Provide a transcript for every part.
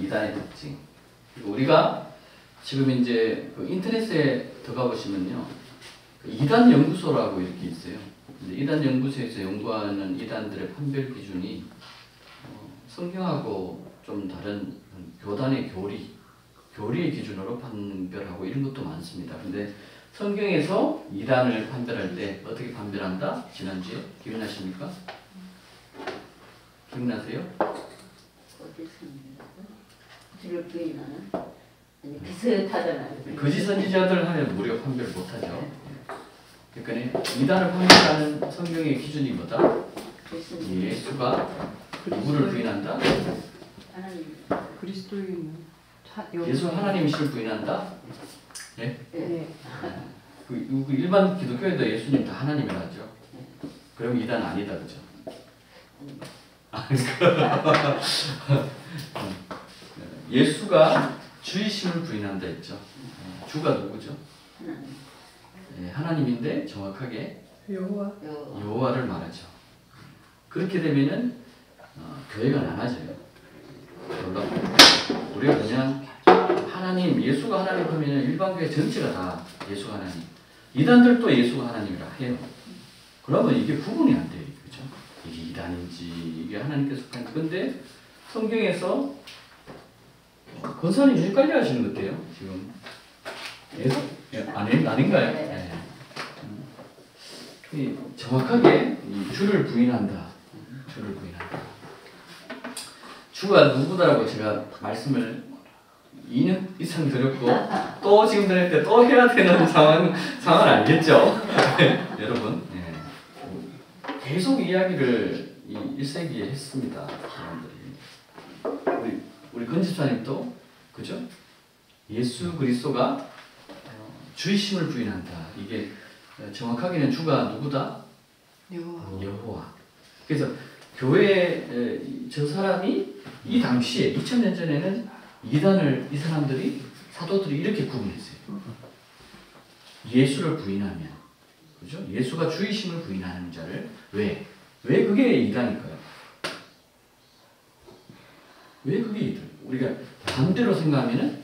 이단의 특징. 우리가 지금 이제 그 인터넷에 들어가 보시면요, 그 이단 연구소라고 이렇게 있어요. 근데 이단 연구소에서 연구하는 이단들의 판별 기준이 성경하고 좀 다른 교단의 교리의 기준으로 판별하고 이런 것도 많습니다. 근데 성경에서 이단을 판별할 때 어떻게 판별한다? 지난주에 기억나십니까? 기억나세요? 주를 부인하는 아니 비슷하잖아요. 거짓 선지자들 하면 우리가 판별 못하죠. 그러니까 이단을 판별하는 성경의 기준이 뭐다? 예수가 누구를 부인한다? 하나님. 그리스도인 예수 하나님이실 부인한다? 네? 네. 그 일반 기독교에도 예수님 다 하나님이라 하죠. 그럼 이단 아니다, 그죠? 예수가 주이심을 부인한다 했죠. 주가 누구죠? 하나님인데 정확하게 여호와를 말하죠. 그렇게 되면은 교회가 나눠져요. 우리가 그냥 하나님, 예수가 하나님 하면 일반 교회 전체가 다 예수가 하나님, 이단들도 예수가 하나님이라 해요. 그러면 이게 구분이 안 돼요, 그죠? 이게 이단인지 이게 하나님께서 속한 건데 성경에서 권사님 헷갈려 하시는 것 같아요, 지금. 아닌가요? 네. 정확하게 주를 부인한다. 주를 부인한다. 주가 누구다라고 제가 말씀을 2년 이상 드렸고 또 지금 드릴 때 또 해야 되는 상황은 알겠죠? 여러분, 계속 이야기를 이 1세기에 했습니다. 사람들이. 우리 건집사님도 그죠? 예수 그리스도가 주이심을 부인한다. 이게 정확하게는 주가 누구다? 여호와. 그래서 교회 저 사람이 이 당시에 2000년 전에는 이단을 이 사람들이 사도들이 이렇게 구분했어요. 예수를 부인하면, 그죠? 예수가 주이심을 부인하는 자를 왜 그게 이단일까요? 왜 그게 이단? 우리가 반대로 생각하면은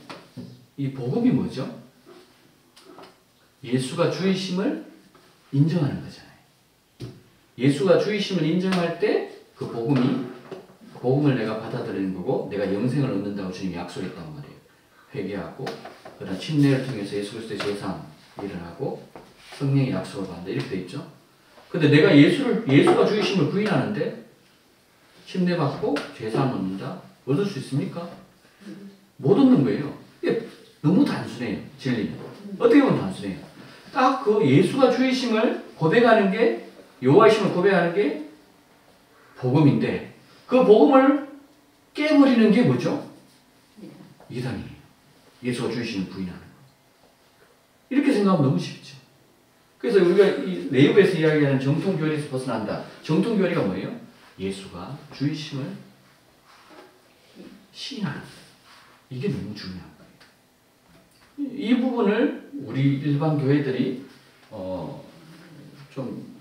이 복음이 뭐죠? 예수가 주이심을 인정하는 거잖아요. 예수가 주이심을 인정할 때 그 복음을 내가 받아들이는 거고 내가 영생을 얻는다고 주님이 약속했단 말이에요. 회개하고 그다음 침례를 통해서 예수 그리스도의 제사함 일어나고 성령의 약속을 받는다 이렇게 돼 있죠. 근데 내가 예수가 주이심을 부인하는데 침례 받고 제사함 얻는다 얻을 수 있습니까? 못 얻는 거예요. 이게 너무 단순해요. 진리는 어떻게 보면 단순해요. 딱 그 예수가 주이심을 고백하는 게 여호와이심을 고백하는 게 복음인데 그 복음을 깨버리는 게 뭐죠? 이단이에요. 예수가 주이심을 부인하는 거. 이렇게 생각하면 너무 쉽죠. 그래서 우리가 이 내부에서 이야기하는 정통교리에서 벗어난다. 정통교리가 뭐예요? 예수가 주이심을 시인하는 거예요. 이게 너무 중요한 거예요. 이 부분을 우리 일반 교회들이 좀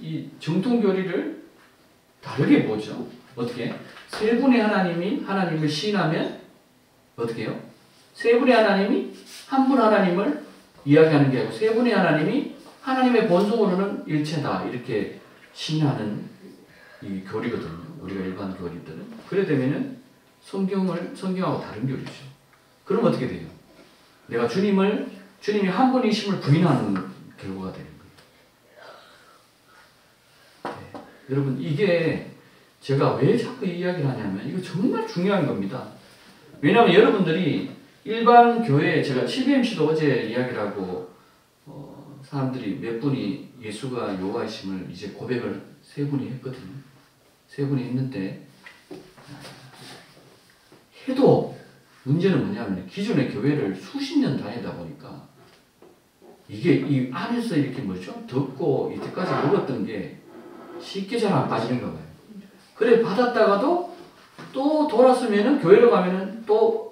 이 정통교리를 다르게 보죠. 어떻게? 세 분의 하나님이 하나님을 시인하면 어떻게 해요? 세 분의 하나님이 한 분 하나님을 이야기하는 게 아니고 세 분의 하나님이 하나님의 본성으로는 일체다 이렇게 시인하는 이 교리거든요. 우리가 일반 교리들은. 그래 되면은 성경하고 다른 교리죠. 그럼 어떻게 돼요? 내가 주님이 한 분이심을 부인하는 결과가 되는 거예요. 네. 여러분 이게 제가 왜 자꾸 이 이야기를 하냐면 이거 정말 중요한 겁니다. 왜냐하면 여러분들이 일반 교회 제가 CBMC도 어제 이야기를 하고 사람들이 몇 분이 예수가 여호와이심을 이제 고백을 세 분이 했거든요. 세 분이 했는데 해도 문제는 뭐냐면 기존의 교회를 수십 년 다니다 보니까 이게 이 안에서 이렇게 뭐죠? 듣고 이때까지 먹었던 게 쉽게 잘 안 빠지는가 봐요. 그래 받았다가도 또 돌았으면은 교회로 가면은 또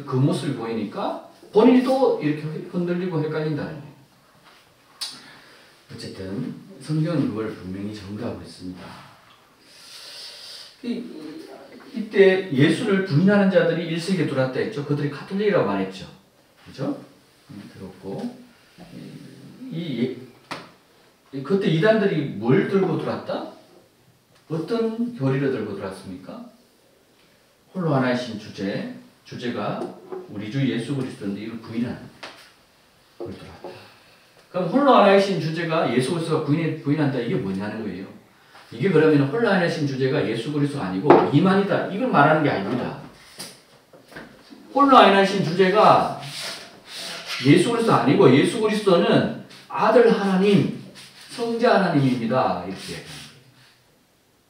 그 모습이 보이니까 본인이 또 이렇게 흔들리고 헷갈린다는 거예요. 어쨌든 성경은 그걸 분명히 전가하고 있습니다. 이때 예수를 부인하는 자들이 1세기에 들어왔다 했죠. 그들이 가톨릭이라고 말했죠. 그죠? 들었고 그때 이단들이 뭘 들고 들어왔다? 어떤 교리를 들고 들어왔습니까? 홀로 하나이신 주제가 우리 주 예수 그리스도인데 이걸 부인하는 걸 들어왔다. 그럼 홀로 하나이신 주제가 예수 그리스도가 부인한다 이게 뭐냐는 거예요. 이게 그러면 홀로 하나이신 주제가 예수 그리스도가 아니고 이만이다 이걸 말하는 게 아닙니다. 홀로 하나이신 주제가 예수 그리스도 아니고 예수 그리스도는 아들 하나님, 성자 하나님입니다. 이렇게.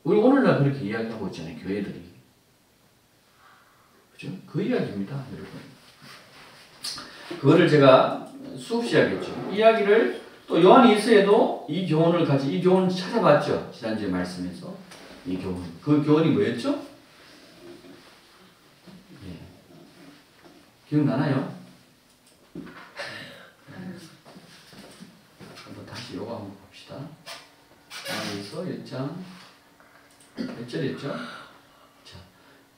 우리 오늘날 그렇게 이야기하고 있잖아요. 교회들이. 그죠? 그 이야기입니다. 여러분. 그거를 제가 수업 시작했죠. 이야기를 또 요한 1서에도 이 교훈을 찾아봤죠. 지난주에 말씀에서. 이 교훈. 그 교훈이 뭐였죠? 예. 기억나나요? 한번 다시 요거 한번 봅시다. 요한 1서 1장 몇 절이었죠? 자,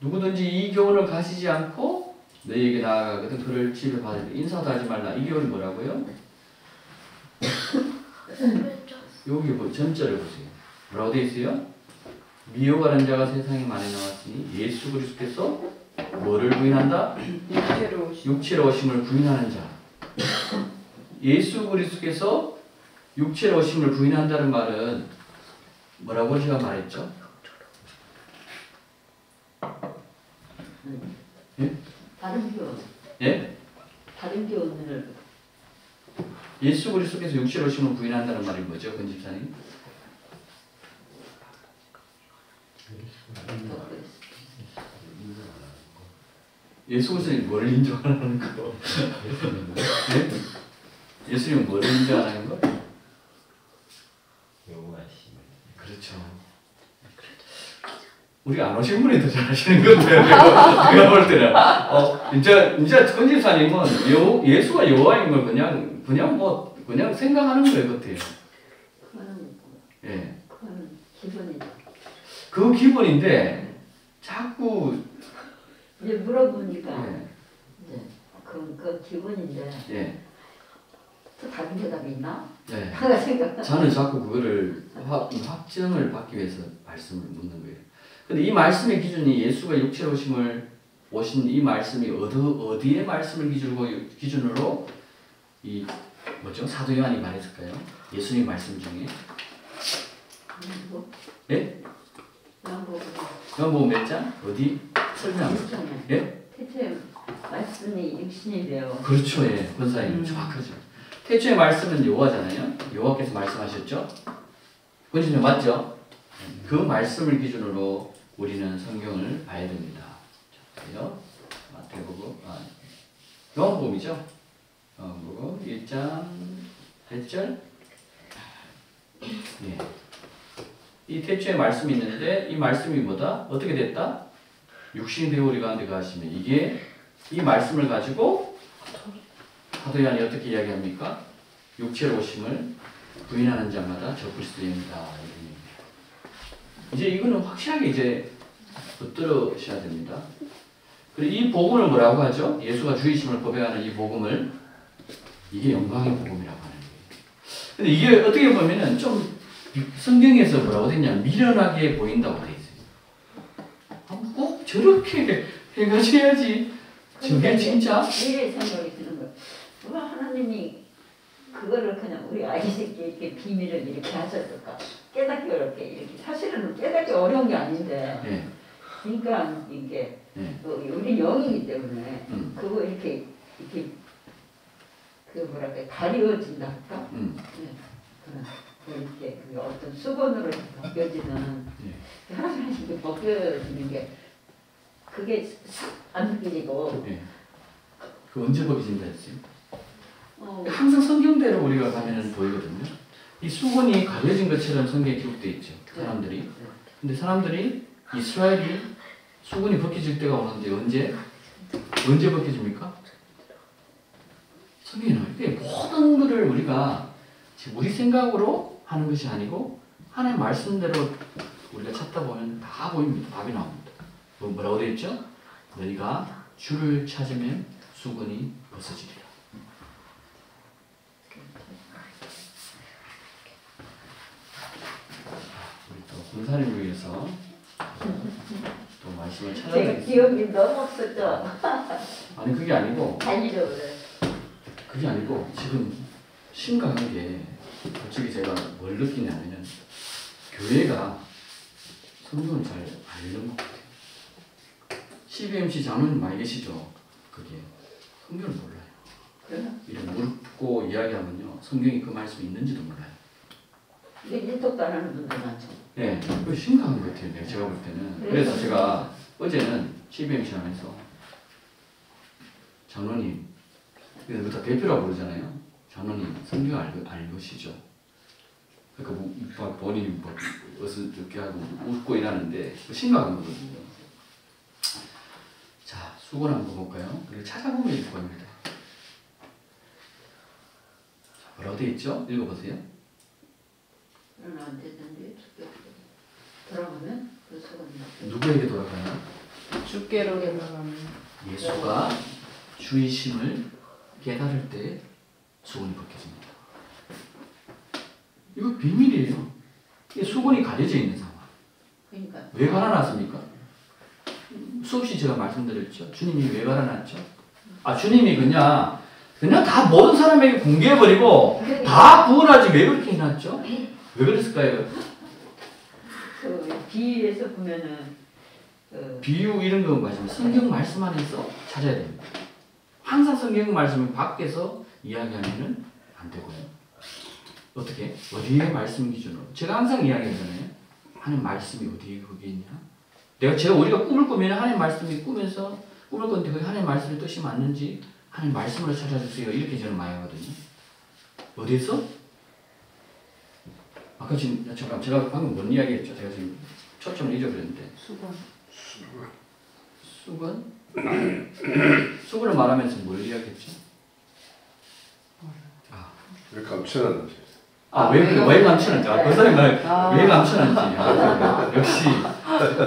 누구든지 이 교훈을 가지지 않고 너에게 나아가거든 그를 집에 받을 인사도 하지 말라. 이 교훈이 뭐라고요? 여기 전절을 보세요. 뭐라고 되어 있어요? 미혹하는 자가 세상에 많이 나왔으니 예수 그리스도께서 뭐를 부인한다? 육체로 오심을 부인하는 자. 예수 그리스도께서 육체로 오심을 부인한다는 말은 뭐라고 제가 말했죠? 예? 다른 교훈. 예? 다른 교훈을 예수 그리스도께서 육체로 오심을 부인한다는 말이 뭐죠, 권 집사님? 예수 그리스도는 뭘 인정하는 거? 예? 예수님은 뭘 인정하는 거? 그렇죠. 우리 안 오신 분이 더 잘하시는 것 같아요. 내가 볼 때는. 이제 권 집사님은 예수가 여호와인 걸 그냥 생각하는 거예요, 같아요. 예. 그거는 기본이죠. 그 기본인데 자꾸 이제 물어보니까 예. 이제 그 기본인데 예. 또 다른 대답이 있나? 예. 하나 생각. 저는 자꾸 그거를 확증을 받기 위해서 말씀을 묻는 거예요. 근데 이 말씀의 기준이 예수가 육체로 오신 이 말씀이 어디의 말씀을 기준으로 이 뭐죠? 사도 요한이 말했을까요? 예수님 말씀 중에. 예? 요한복음 몇 장? 어디? 설명. 예? 태초에 말씀이 육신이 되어. 그렇죠, 예. 권사님 정확하죠. 태초의 말씀은 여호와잖아요. 여호와께서 말씀하셨죠. 권사님 맞죠? 그 말씀을 기준으로 우리는 성경을 봐야 됩니다. 자, 마태복음, 요한복음이죠. 요한복음 1장 8절. 예. 이 태초에 말씀이 있는데 이 말씀이 뭐다? 어떻게 됐다? 육신이 되어 우리 가운데 가시면 이게 이 말씀을 가지고 사도 요한이 어떻게 이야기합니까? 육체로 오심을 부인하는 자마다 저 그리스도입니다. 이제 이거는 확실하게 이제 붙들으셔야 됩니다. 그리고 이 복음을 뭐라고 하죠? 예수가 주이심을 고백하는 이 복음을 이게 영광의 복음이라고 하는 거예요. 근데 이게 어떻게 보면은 좀 성경에서 뭐라고 되냐 미련하게 보인다고 돼 있어요. 꼭 저렇게 해가셔야지. 저게 진짜? 미래 생각이 드는 거예요. 왜 하나님이 그거를 그냥 우리 아이새끼 이렇게 비밀을 이렇게 하셨을까? 깨닫기 어렵게 이렇게 사실은 깨닫기 어려운 게 아닌데. 네. 그러니까 이게 네. 우리 영이기 때문에 그거 이렇게 그 뭐랄까 가려진다 할까? 네. 이렇게 그 어떤 수건으로 벗겨지는 하나씩 벗겨지는 게 그게 안 느껴지고. 네. 그 언제 벗겨진다 했어요? 항상 성경대로 우리가 가면은 보이거든요. 이 수건이 가려진 것처럼 성경에 기록되어 있죠. 사람들이. 근데 사람들이 이스라엘이 수건이 벗겨질 때가 오는데 언제 벗겨집니까? 성경에 나와요. 모든 것을 우리가 우리 생각으로 하는 것이 아니고 하나님의 말씀대로 우리가 찾다 보면 다 보입니다. 답이 나옵니다. 뭐라고 되어 있죠? 너희가 주를 찾으면 수건이 벗어지리라. 우리 또 군사님을 위해서 또 말씀을 제가 찾아내겠습니다. 기억이 너무 없었죠. 아니 그게 아니고 달리려 그래. 그게 아니고 지금 심각한 게 솔직히 제가 뭘 느끼냐면은 교회가 성경을 잘 알는 것 같아요. CBMC 장로님 많이 계시죠? 그게 성경을 몰라요. 그래? 이런 묻고 이야기하면요 성경이 그 말씀이 있는지도 몰라요. 이게 일독도 안 하는 분들 많죠. 네, 그 심각한 것 같아요. 제가 볼 때는. 그래서 제가 어제는 CBMC 하면서 장로님, 이거 다 대표라고 부르잖아요. 장로님 성경 알고시죠? 그러니까 본인이 뭐 어스럽게 하고 웃고 이러는데 심각한 거거든요. 자, 수건 한번 볼까요? 그리고 찾아보면 될 겁니다. 자, 뭐라고 되어 있죠? 읽어보세요. 언제든지 돌아보면 그 수건이 누구에게 돌아가요? 주께로 돌아가면 예수가 주이심을 깨달을 때 수건이 벗겨집니다. 이거 비밀이에요. 이게 수건이 가려져 있는 상황. 그러니까 왜 갈아놨습니까? 수없이 제가 말씀드렸죠. 주님이 왜 갈아놨죠? 아, 주님이 그냥 다 모든 사람에게 공개해버리고 다 구원하지 왜 그렇게 해놨죠? 왜 그랬을까요? 그 비유에서 보면은 그 비유 이런 거 말씀, 성경 말씀 안에서 찾아야 됩니다. 항상 성경 말씀을 밖에서 이야기하면은 안 되고요. 어떻게? 어디에 말씀 기준으로? 제가 항상 이야기하잖아요. 하나님 말씀이 어디에 거기 있냐? 제가 우리가 꿈을 꾸면 하나님 말씀이 꾸면서 꿈을 꿨는데 거기 하나님 말씀의 뜻이 맞는지 하나님 말씀으로 찾아주세요. 이렇게 저는 많이 하거든요. 어디에서? 아까 지금 잠깐 제가 방금 뭔 이야기했죠? 제가 지금 초점을 잊어버렸는데. 수건? 수건을 말하면서 뭘 이야기했죠? 왜 감춰놨는지. 왜 감추는지. 그 사람이 왜 감추는지. 역시,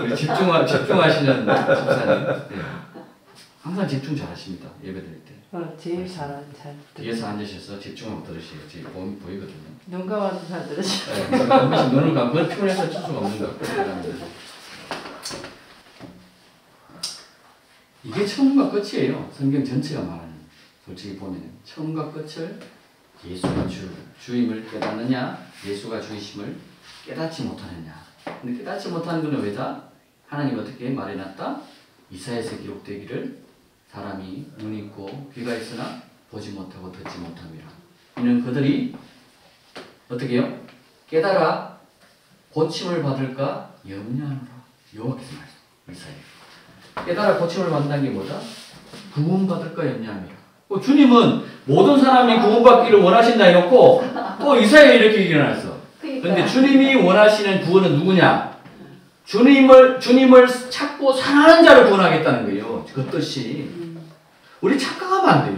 우리 집중하시는 집사님. 네. 항상 집중 잘 하십니다. 예배 드릴 때. 제일 잘 뒤에서 앉으셔서 집중하고 들으시죠. 지금 보이거든요. 눈 감아도 잘 들으시죠. 네. 한 번씩 눈을 감고 피곤해서 칠 수가 없는 것 같아요. 이게 처음과 끝이에요. 성경 전체가 말하는. 솔직히 보면 처음과 끝을 예수가 주임을 깨닫느냐, 예수가 주이심을 깨닫지 못하느냐. 근데 깨닫지 못하는 것은 왜다? 하나님 어떻게 말해놨다? 이사야에서 기록되기를 사람이 눈이 있고 귀가 있으나 보지 못하고 듣지 못함이라. 이는 그들이 어떻게 해요? 깨달아 고침을 받을까 염려하노라. 여호와께서 말씀. 이사야. 깨달아 고침을 받는다는 게 뭐다? 구원받을까 염려함이라. 주님은 모든 사람이 구원받기를 원하신다 해놓고 또 이사야에 이렇게 일어났어. 그런데 주님이 원하시는 구원은 누구냐? 주님을 찾고 사랑하는 자를 구원하겠다는 거예요. 그 뜻이. 우리 착각하면 안 돼요.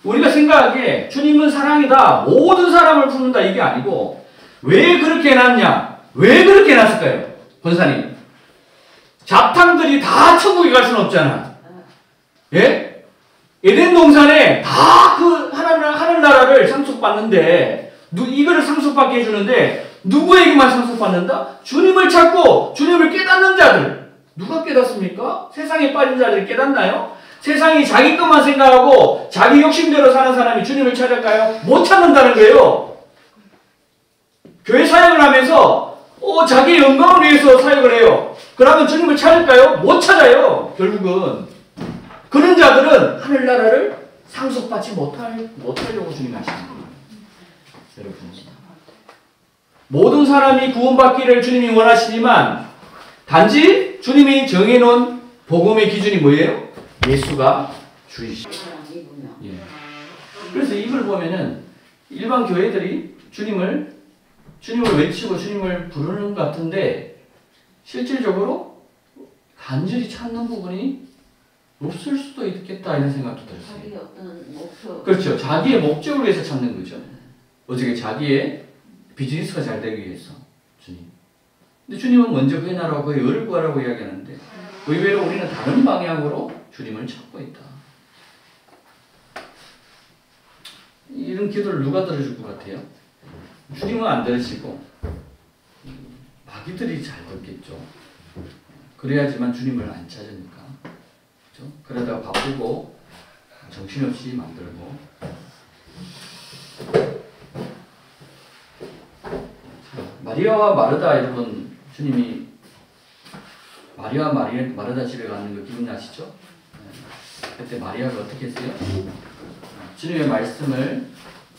우리가 생각하기에 주님은 사랑이다. 모든 사람을 품는다. 이게 아니고 왜 그렇게 해놨냐? 왜 그렇게 해놨을까요? 권사님. 잡탕들이 다 천국에 갈 수는 없잖아. 예? 에덴 동산에 다 그 하늘나라를 상속받는데 이거를 상속받게 해주는데 누구에게만 상속받는다? 주님을 찾고 주님을 깨닫는 자들. 누가 깨닫습니까? 세상에 빠진 자들이 깨닫나요? 세상이 자기 것만 생각하고 자기 욕심대로 사는 사람이 주님을 찾을까요? 못 찾는다는 거예요. 교회 사역을 하면서 자기 영광을 위해서 사역을 해요. 그러면 주님을 찾을까요? 못 찾아요. 결국은. 그런 자들은 하늘나라를 상속받지 못하려고 주님이 하시는 거예요. 여러분. 모든 사람이 구원받기를 주님이 원하시지만 단지 주님이 정해놓은 복음의 기준이 뭐예요? 예수가 주이시죠. 예. 그래서 이걸 보면은 일반 교회들이 주님을 외치고 주님을 부르는 것 같은데 실질적으로 간절히 찾는 부분이 없을 수도 있겠다 이런 생각도 들었어요. 자기 어떤 목표. 그렇죠. 자기의 목적을 위해서 찾는 거죠. 어떻게 자기의 비즈니스가 잘 되기 위해서 주님. 근데 주님은 먼저 그의 나라와 그의 의를 구하라고 이야기하는데 의외로 우리는 다른 방향으로 주님을 찾고 있다. 이런 기도를 누가 들어줄 것 같아요? 주님은 안 들으시고 마귀들이 잘 듣겠죠. 그래야지만 주님을 안 찾으니까. 그렇죠? 그러다가 바쁘고 정신없이 만들고. 마리아와 마르다 여러분, 주님이 마리아와 마르다 집에 가는 거 기억나시죠? 그때 마리아가 어떻게 했어요? 주님의 말씀을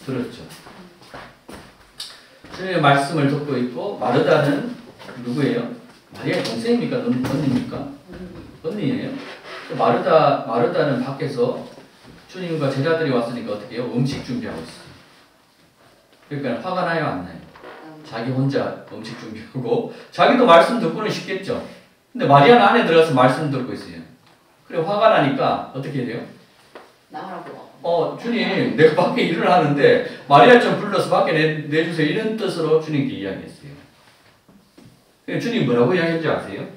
들었죠. 주님의 말씀을 듣고 있고 마르다는 누구예요? 마리아의 동생입니까? 언니입니까? 언니예요. 마르다는 밖에서 주님과 제자들이 왔으니까 어떻게 해요? 음식 준비하고 있어요. 그러니까 화가 나요? 안 나요? 자기 혼자 음식 준비하고 자기도 말씀 듣고는 싶겠죠. 근데 마리아는 안에 들어가서 말씀 듣고 있어요. 그래 화가 나니까 어떻게 돼요? 나오라고. 주님 내가 밖에 일을 하는데 마리아 좀 불러서 밖에 내주세요. 이런 뜻으로 주님께 이야기했어요. 주님 뭐라고 이야기했는지 아세요?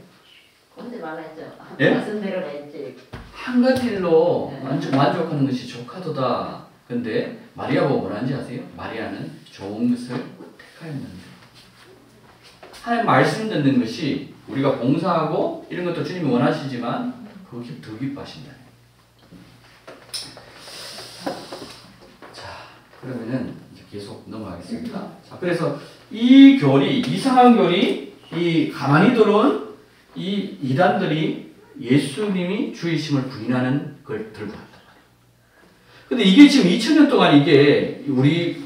언제 말했죠? 예? 말씀대로 했지. 한 가지 일로 만족하는 것이 조카도다. 근데 마리아가 원하는지 아세요? 마리아는 좋은 것을 택하였는데 하나님 말씀 듣는 것이 우리가 봉사하고 이런 것도 주님이 원하시지만 그게 더 기뻐하신다. 자, 그러면은 이제 계속 넘어가겠습니다. 자, 그래서 이 교리, 이상한 교리, 이 가만히 들어온 이 이단들이 예수님이 주이심을 부인하는 걸 들고 왔단 말이에요. 근데 이게 지금 2000년 동안 이게 우리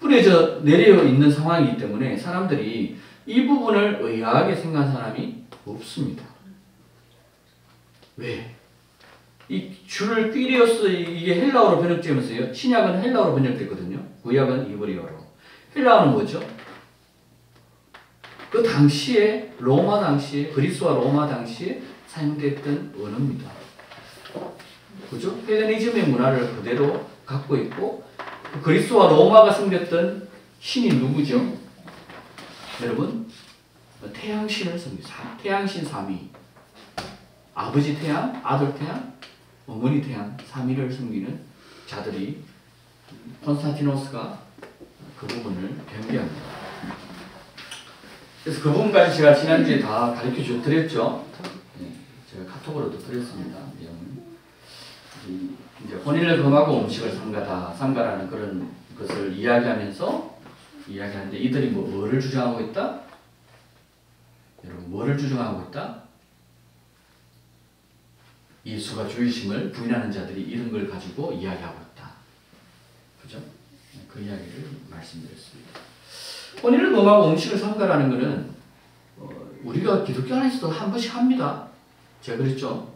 뿌려져 내려 있는 상황이기 때문에 사람들이 이 부분을 의아하게 생각한 사람이 없습니다. 왜? 이 줄을 퀴리오스 이게 헬라어로 번역되면서요. 신약은 헬라어로 번역됐거든요. 구약은 이브리어로. 헬라어는 뭐죠? 그 당시에 로마 당시에 그리스와 로마 당시에 사용됐던 언어입니다. 그죠? 헬레니즘의 문화를 그대로 갖고 있고 그리스와 로마가 섬겼던 신이 누구죠? 여러분 태양신을 섬깁니다. 태양신 3위. 아버지 태양, 아들 태양, 어머니 태양 3위를 섬기는 자들이 콘스탄티노스가 그 부분을 변개합니다. 그래서 그 부분까지 제가 지난주에 다 가르쳐 드렸죠. 네, 제가 카톡으로도 드렸습니다. 이제 혼인을 금하고 음식을 삼가라는 그런 것을 이야기하는데 이들이 뭐를 주장하고 있다? 여러분 뭐를 주장하고 있다? 예수가 주이심을 부인하는 자들이 이런 걸 가지고 이야기하고 있다. 그죠? 그 이야기를 말씀드렸습니다. 혼인을 금하고 음식을 삼가라는 것은 우리가 기독교 안에서도 한 번씩 합니다. 제가 그랬죠.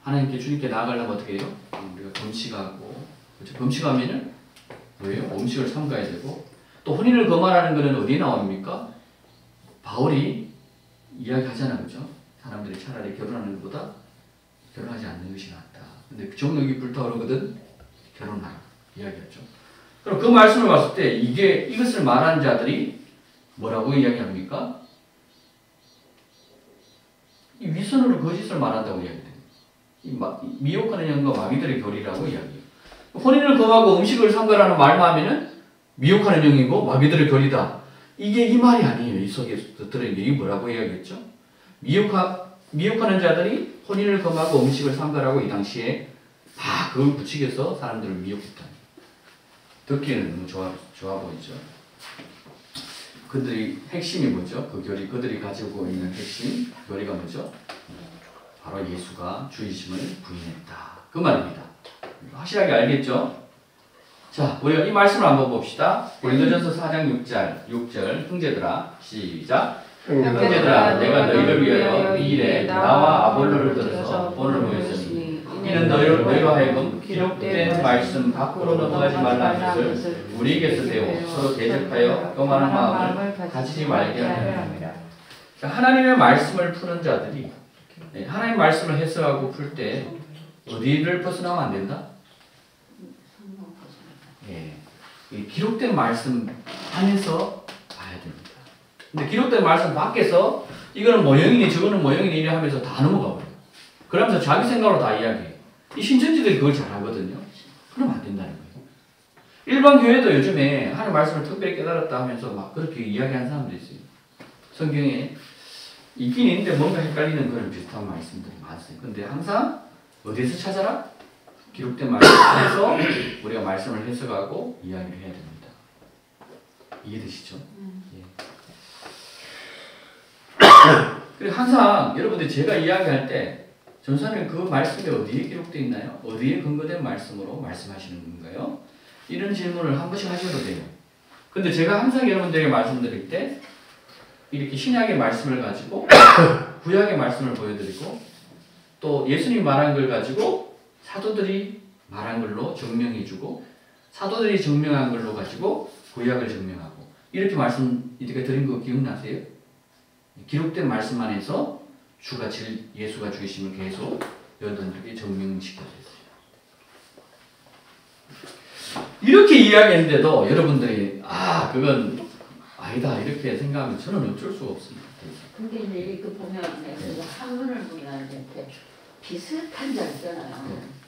하나님께 주님께 나아가려면 어떻게 해요? 우리가 금식하고 그렇죠? 금식하면은 뭐예요? 음식을 삼가야 되고 또 혼인을 금하라는 것은 어디에 나옵니까? 바울이 이야기하잖아, 그죠? 사람들이 차라리 결혼하는 것보다 결혼하지 않는 것이 낫다. 근데 정욕이 불타오르거든 결혼하라 이야기했죠. 그럼 그 말씀을 봤을 때 이것을 말하는 자들이 뭐라고 이야기합니까? 이 위선으로 거짓을 말한다고 이야기해요. 미혹하는 영과 마귀들의 교리라고 이야기해요. 혼인을 금하고 음식을 삼가라는 말만 하면은 미혹하는 영이고 마귀들의 교리다. 이게 이 말이 아니에요. 이 속에 들어있는 게 뭐라고 이야기했죠? 미혹하는 자들이 혼인을 금하고 음식을 삼가라고 이 당시에 다 그걸 부추겨서 사람들을 미혹했다. 듣기는 너무 좋아 보이죠. 그들이 핵심이 뭐죠? 그 교리 그들이 가지고 있는 핵심 교리가 뭐죠? 바로 예수가 주이심을 부인했다. 그 말입니다. 확실하게 알겠죠? 자, 우리가 이 말씀을 한번 봅시다. 고린도전서 4장 6절 형제들아 시작. 형제들아 내가 너희를 위하여 이 일에 나와 아볼로를 들어서 본을 모였으니 이는 너희로 하여금 기록된 말씀 밖으로 넘어가지 말라는 것을 우리에게서 배워 서로 대적하여 교만한 마음을 가지지 말게 하려 합니다. 하나님의 말씀을 푸는 자들이 하나님 말씀을 해석하고 풀 때 어디를 벗어나면 안 된다? 이 기록된 말씀 안에서 봐야 됩니다. 근데 기록된 말씀 밖에서 이거는 모형이니 저거는 모형이니 이래 하면서 다 넘어가 버려요. 그러면서 자기 생각으로 다 이야기해요. 이 신천지들이 그걸 잘 하거든요. 그러면 안 된다는 거예요. 일반 교회도 요즘에 하나님 말씀을 특별히 깨달았다 하면서 막 그렇게 이야기하는 사람도 있어요. 성경에 있긴 있는데 뭔가 헷갈리는 그런 비슷한 말씀들이 많습니다. 근데 항상 어디에서 찾아라? 기록된 말씀에서 우리가 말씀을 해석하고 이야기를 해야 됩니다. 이해되시죠? 예. 그리고 항상 여러분들 제가 이야기할 때 전사님 그 말씀이 어디에 기록되어 있나요? 어디에 근거된 말씀으로 말씀하시는 건가요? 이런 질문을 한 번씩 하셔도 돼요. 근데 제가 항상 여러분들에게 말씀드릴 때 이렇게 신약의 말씀을 가지고 구약의 말씀을 보여드리고 또 예수님 말한 걸 가지고 사도들이 말한 걸로 증명해주고 사도들이 증명한 걸로 가지고 구약을 증명하고 이렇게 말씀 이렇게 드린 거 기억나세요? 기록된 말씀만 해서 예수가 주이심을 계속 여러분들에게 증명시켜줬어요. 이렇게 이야기했는데도 여러분들이 그건 아니다 이렇게 생각하면 저는 어쩔 수가 없습니다. 근데 이제 이렇게 보면 한문을 보면 이렇게 비슷한 자 있잖아요.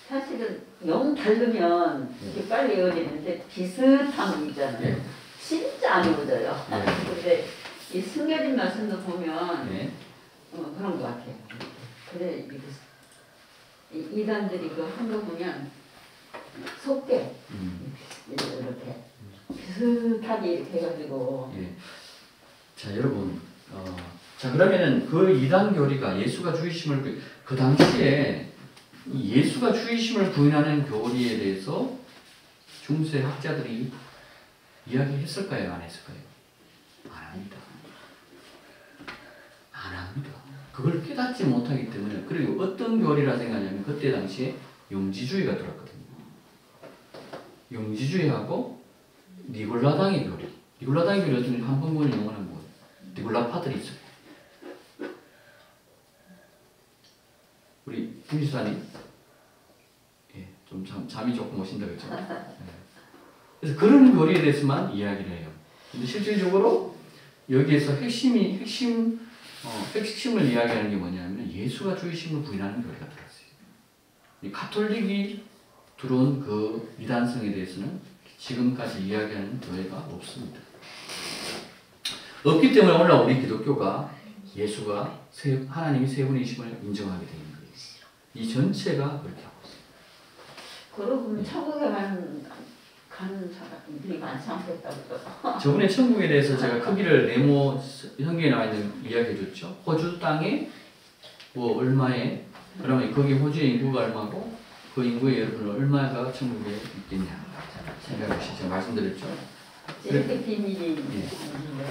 사실은 영 다르면 이렇게 빨리 외워지는데 비슷한 거 있잖아요. 진짜 안 외워져요. 근데 이 숨겨진 말씀도 보면 그런 것 같아요. 그래 이단들이 그 한 거 보면 속게 이렇게 비슷하게 이렇게 해가지고. 자 여러분, 자 그러면은 그 이단 교리가 예수가 주이심을 그 당시에 예수가 주이심을 부인하는 교리에 대해서 중세 학자들이 이야기했을까요, 안 했을까요? 안 합니다. 안 합니다. 그걸 깨닫지 못하기 때문에. 그리고 어떤 교리라 생각하냐면 그때 당시에 영지주의가 들었거든요. 영지주의하고 니골라당의 교리. 니골라당의 교리 어떤 한번보는 용어는 뭐예요? 니골라파들이 있어요. 우리 김지사님, 좀 잠이 조금 오신다 그랬죠? 그래서 그런 교리에 대해서만 이야기를 해요. 근데 실질적으로 여기에서 핵심을 이야기하는 게 뭐냐면 예수가 주이심을 부인하는 교리가 들었어요. 이 가톨릭이 들어온 그 이단성에 대해서는 지금까지 이야기하는 교회가 없습니다. 없기 때문에 오늘 우리 기독교가 예수가 하나님이 세 분이심을 인정하게 되는 거예요. 이 전체가 그렇게 하고 있어요. 그러고 보면 천국에 가는 사람들이 많지 않겠다고. 저번에 천국에 대해서 제가 크기를 네모 성경에 나와 있는 이야기해 줬죠. 호주 땅에 뭐 얼마에 그러면 거기 호주의 인구가 얼마고 그 인구의 여러분 얼마가 천국에 있겠냐 생각하시 제가 말씀드렸죠. 이렇게 비밀이.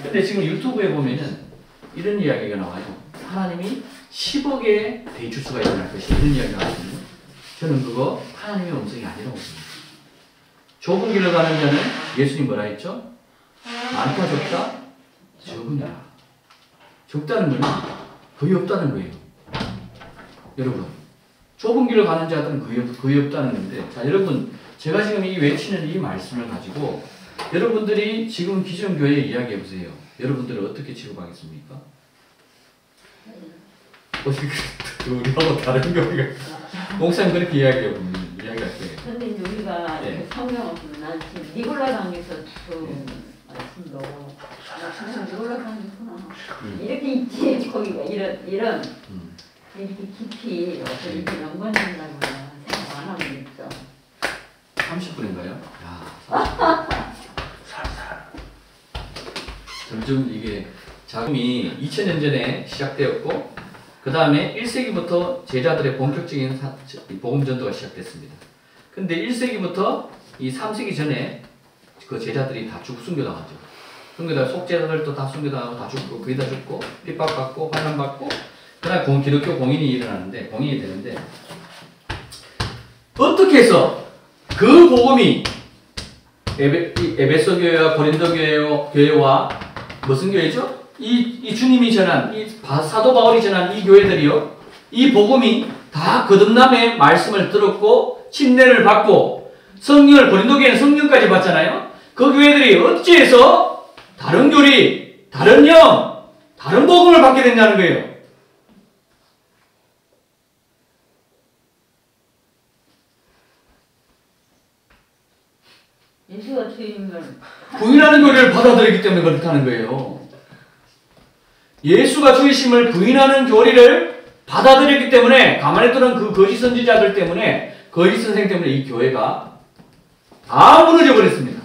근데 지금 유튜브에 보면은 이런 이야기가 나와요. 하나님이 10억의 대추수가 일어날 것이 이런 이야기가 나거든요. 저는 그거 하나님의 음성이 아니라고 봅니다. 좁은 길을 가는 자는 예수님 뭐라 했죠? 많다 적다 적으니라. 적다는 건 거의 없다는 거예요. 여러분 좁은 길을 가는 자들은 거의 없다는 건데, 자 여러분 제가 지금 이 외치는 이 말씀을 가지고 여러분들이 지금 기존 교회 이야기해 보세요. 여러분들은 어떻게 취급하겠습니까? 우리하고 다른 교회가 목사님 그렇게 이야기할 거예요. 근데 이제 우리가 성경을 보면 난 지금 니골라당에서 좀 말씀도 진짜 니골라당이구나 이렇게 있지. 거기가 이런 이렇게 깊이 이렇게 연관된다고 생각 안 하고 있죠. 30분인가요? 야, 30분. 점점 이게 자금이 2000년 전에 시작되었고 그 다음에 1세기부터 제자들의 본격적인 복음 전도가 시작됐습니다. 근데 1세기부터 이 3세기 전에 그 제자들이 다 숨겨당하죠. 숨겨다가 속제자들도 다 숨겨당하고 다 죽고 거의 다 죽고 핍박받고 환난받고 그 다음에 기독교 공인이 되는데 어떻게 해서 그 복음이 에베소 교회와 고린도 교회와 무슨 교회죠? 이 주님이 전한 이 사도 바울이 전한 이 교회들이요, 이 복음이 다 거듭남의 말씀을 들었고 침례를 받고 고린도 교회는 성령까지 받잖아요. 그 교회들이 어찌해서 다른 교리 다른 영, 다른 복음을 받게 된다는 거예요. 예수가 주임을 부인하는 교리를 받아들이기 때문에 그렇다는 거예요. 예수가 주이심을 부인하는 교리를 받아들였기 때문에 가만히 두는 그 거짓 선지자들 때문에 거짓 선생 때문에 이 교회가 다 무너져 버렸습니다.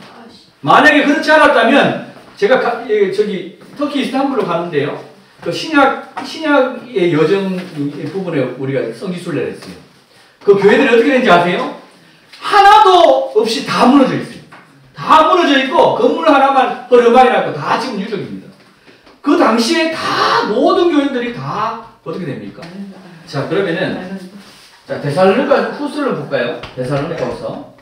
만약에 그렇지 않았다면 제가 저기 터키 이스탄불로 가는데요. 그 신약의 여정 부분에 우리가 성지순례를 했어요. 그 교회들이 어떻게 되는지 아세요? 하나도 없이 다 무너져 있어요. 다 무너져 있고 건물 하나만 허름하게 놨고 다 지금 유적입니다. 그 당시에 다 모든 교인들이 다 어떻게 됩니까? 자 그러면은 자 데살로니가 후서를 볼까요? 데살로니가서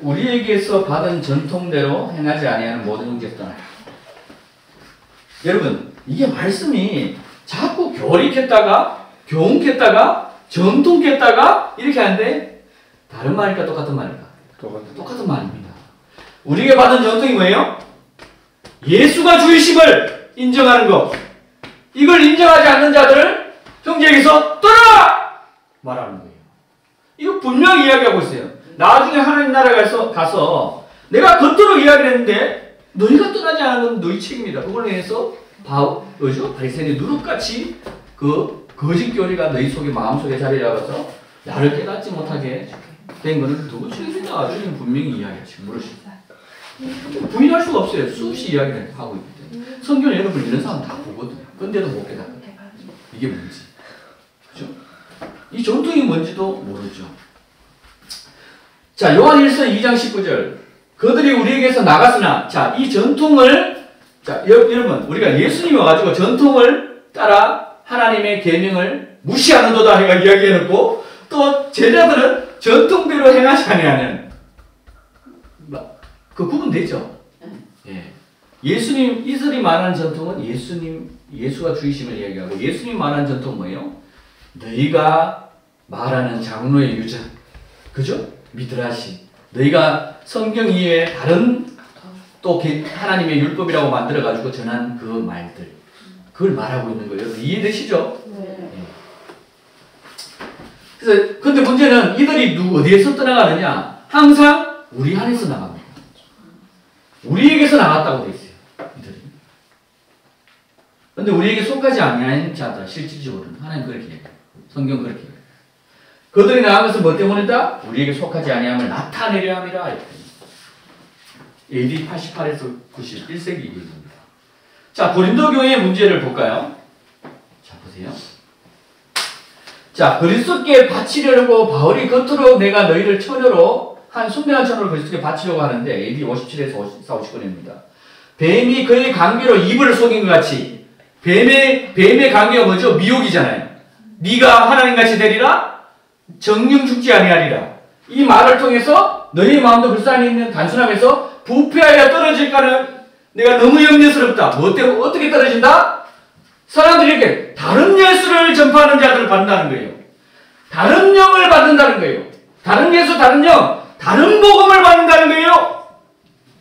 우리에게서 받은 전통대로 행하지 아니하는 모든 형제를 떠나라. 여러분 이게 말씀이 자꾸 교리켰다가 교훈켰다가 전통켰다가 이렇게 하는데 다른 말일까 똑같은 말일까? 똑같은 말입니다. 우리에게 받은 전통이 뭐예요? 예수가 주이심을 인정하는 것. 이걸 인정하지 않는 자들을 형제에게서 떠나라! 말하는 거예요. 이거 분명히 이야기하고 있어요. 나중에 하나님 나라에 가서 내가 겉으로 이야기를 했는데 너희가 떠나지 않은 건 너희 책임이다. 그걸로 인해서 바리새인의 누룩같이 그 거짓 교리가 너희 속에 마음속에 자리 잡아서 나를 깨닫지 못하게 된 거는 누구 책임이다. 주님 분명히 이야기하시고 물으십니다. 부인할 수가 없어요. 수없이 이야기를 하고 있기 때문에. 성경에 여러분 이런 사람 다 보거든요. 근데도 못 깨닫는 거예요. 이게 뭔지. 그죠? 이 전통이 뭔지도 모르죠. 자, 요한 1서 2장 19절. 그들이 우리에게서 나갔으나, 자, 이 전통을, 자, 여러분, 우리가 예수님이 와가지고 전통을 따라 하나님의 계명을 무시하는도다 해가 이야기해놓고, 또 제자들은 전통대로 행하지 아니하는, 그 구분되죠? 예. 예수님, 이들이 말하는 전통은 예수가 주이심을 이야기하고, 예수님 말하는 전통은 뭐예요? 너희가 말하는 장로의 유전. 그죠? 미드라시. 너희가 성경 이외에 다른 또 하나님의 율법이라고 만들어가지고 전한 그 말들. 그걸 말하고 있는 거예요. 이해되시죠? 네. 그래서, 근데 문제는 이들이 어디에서 떠나가느냐? 항상 우리 안에서 나갑니다. 우리에게서 나갔다고 돼 있어요. 이들이. 근데 우리에게 속하지 아니하는 자들, 실질적으로는. 하나님 그렇게 얘기해요. 성경 그렇게 얘기해요. 그들이 나간 것은 뭐 때문이다? 우리에게 속하지 아니함을 나타내려 함이라. AD 88에서 91세기 얘기입니다. 자, 고린도 교회의 문제를 볼까요? 자, 보세요. 자, 그리스도께 바치려고 바울이 겉으로 내가 너희를 처녀로 한 순배한 처녀를 그리스도께 바치려고 하는데 AD 57에서 54, 59년입니다. 뱀이 그의 관계로 이불을 속인 것 같이 뱀의 관계가 뭐죠? 미혹이잖아요. 네가 하나님같이 되리라? 정령 죽지 아니하리라. 이 말을 통해서 너희 마음도 불쌍히 있는 단순함에서 부패하여 떨어질까는 내가 너무 염려스럽다. 뭐 때문에 어떻게 떨어진다? 사람들이 이렇게 다른 예수를 전파하는 자들을 받는다는 거예요. 다른 영을 받는다는 거예요. 다른 예수, 다른 영, 다른 복음을 받는다는 거예요.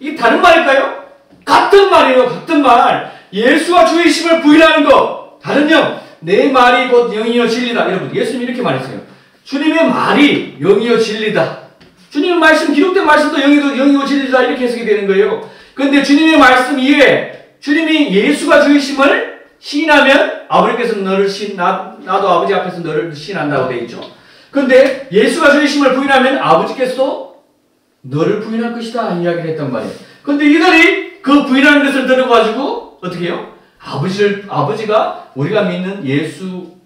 이게 다른 말일까요? 같은 말이에요. 같은 말. 예수가 주이심을 부인하는 것. 다른 영. 내 말이 곧 영이요 진리다. 여러분, 예수님이 이렇게 말했어요. 주님의 말이 영이요 진리다. 주님의 말씀, 기록된 말씀도 영이요 진리다. 이렇게 해석이 되는 거예요. 그런데 주님의 말씀 이외에 주님이 예수가 주이심을 시인하면 아버지께서 너를 나도 아버지 앞에서 너를 시인한다고 되어 있죠. 그런데 예수가 주이심을 부인하면 아버지께서도 너를 부인할 것이다 이야기를 했단 말이에요. 그런데 이들이 그 부인하는 것을 들어가지고 어떻게 해요? 아버지가 우리가 믿는 예수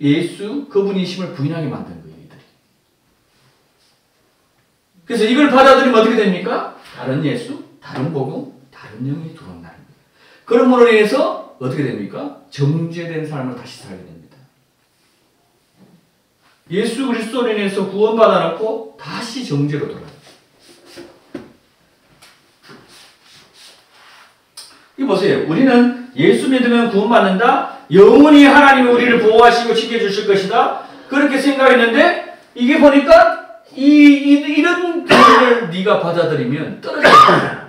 그분이심을 부인하게 만든 거예요. 이들이. 그래서 이걸 받아들이면 어떻게 됩니까? 다른 예수, 다른 복음, 다른 영이 들어온다는 거예요. 그러므로 인해서 어떻게 됩니까? 정죄된 삶을 다시 살게 됩니다. 예수 그리스도로 인해서 구원받아 놓고 다시 정죄로 돌아가요. 이 보세요. 우리는 예수 믿으면 구원받는다. 영원히 하나님이 우리를 보호하시고 지켜주실 것이다. 그렇게 생각했는데 이게 보니까 이런 교리를 네가 받아들이면 떨어져 나간다.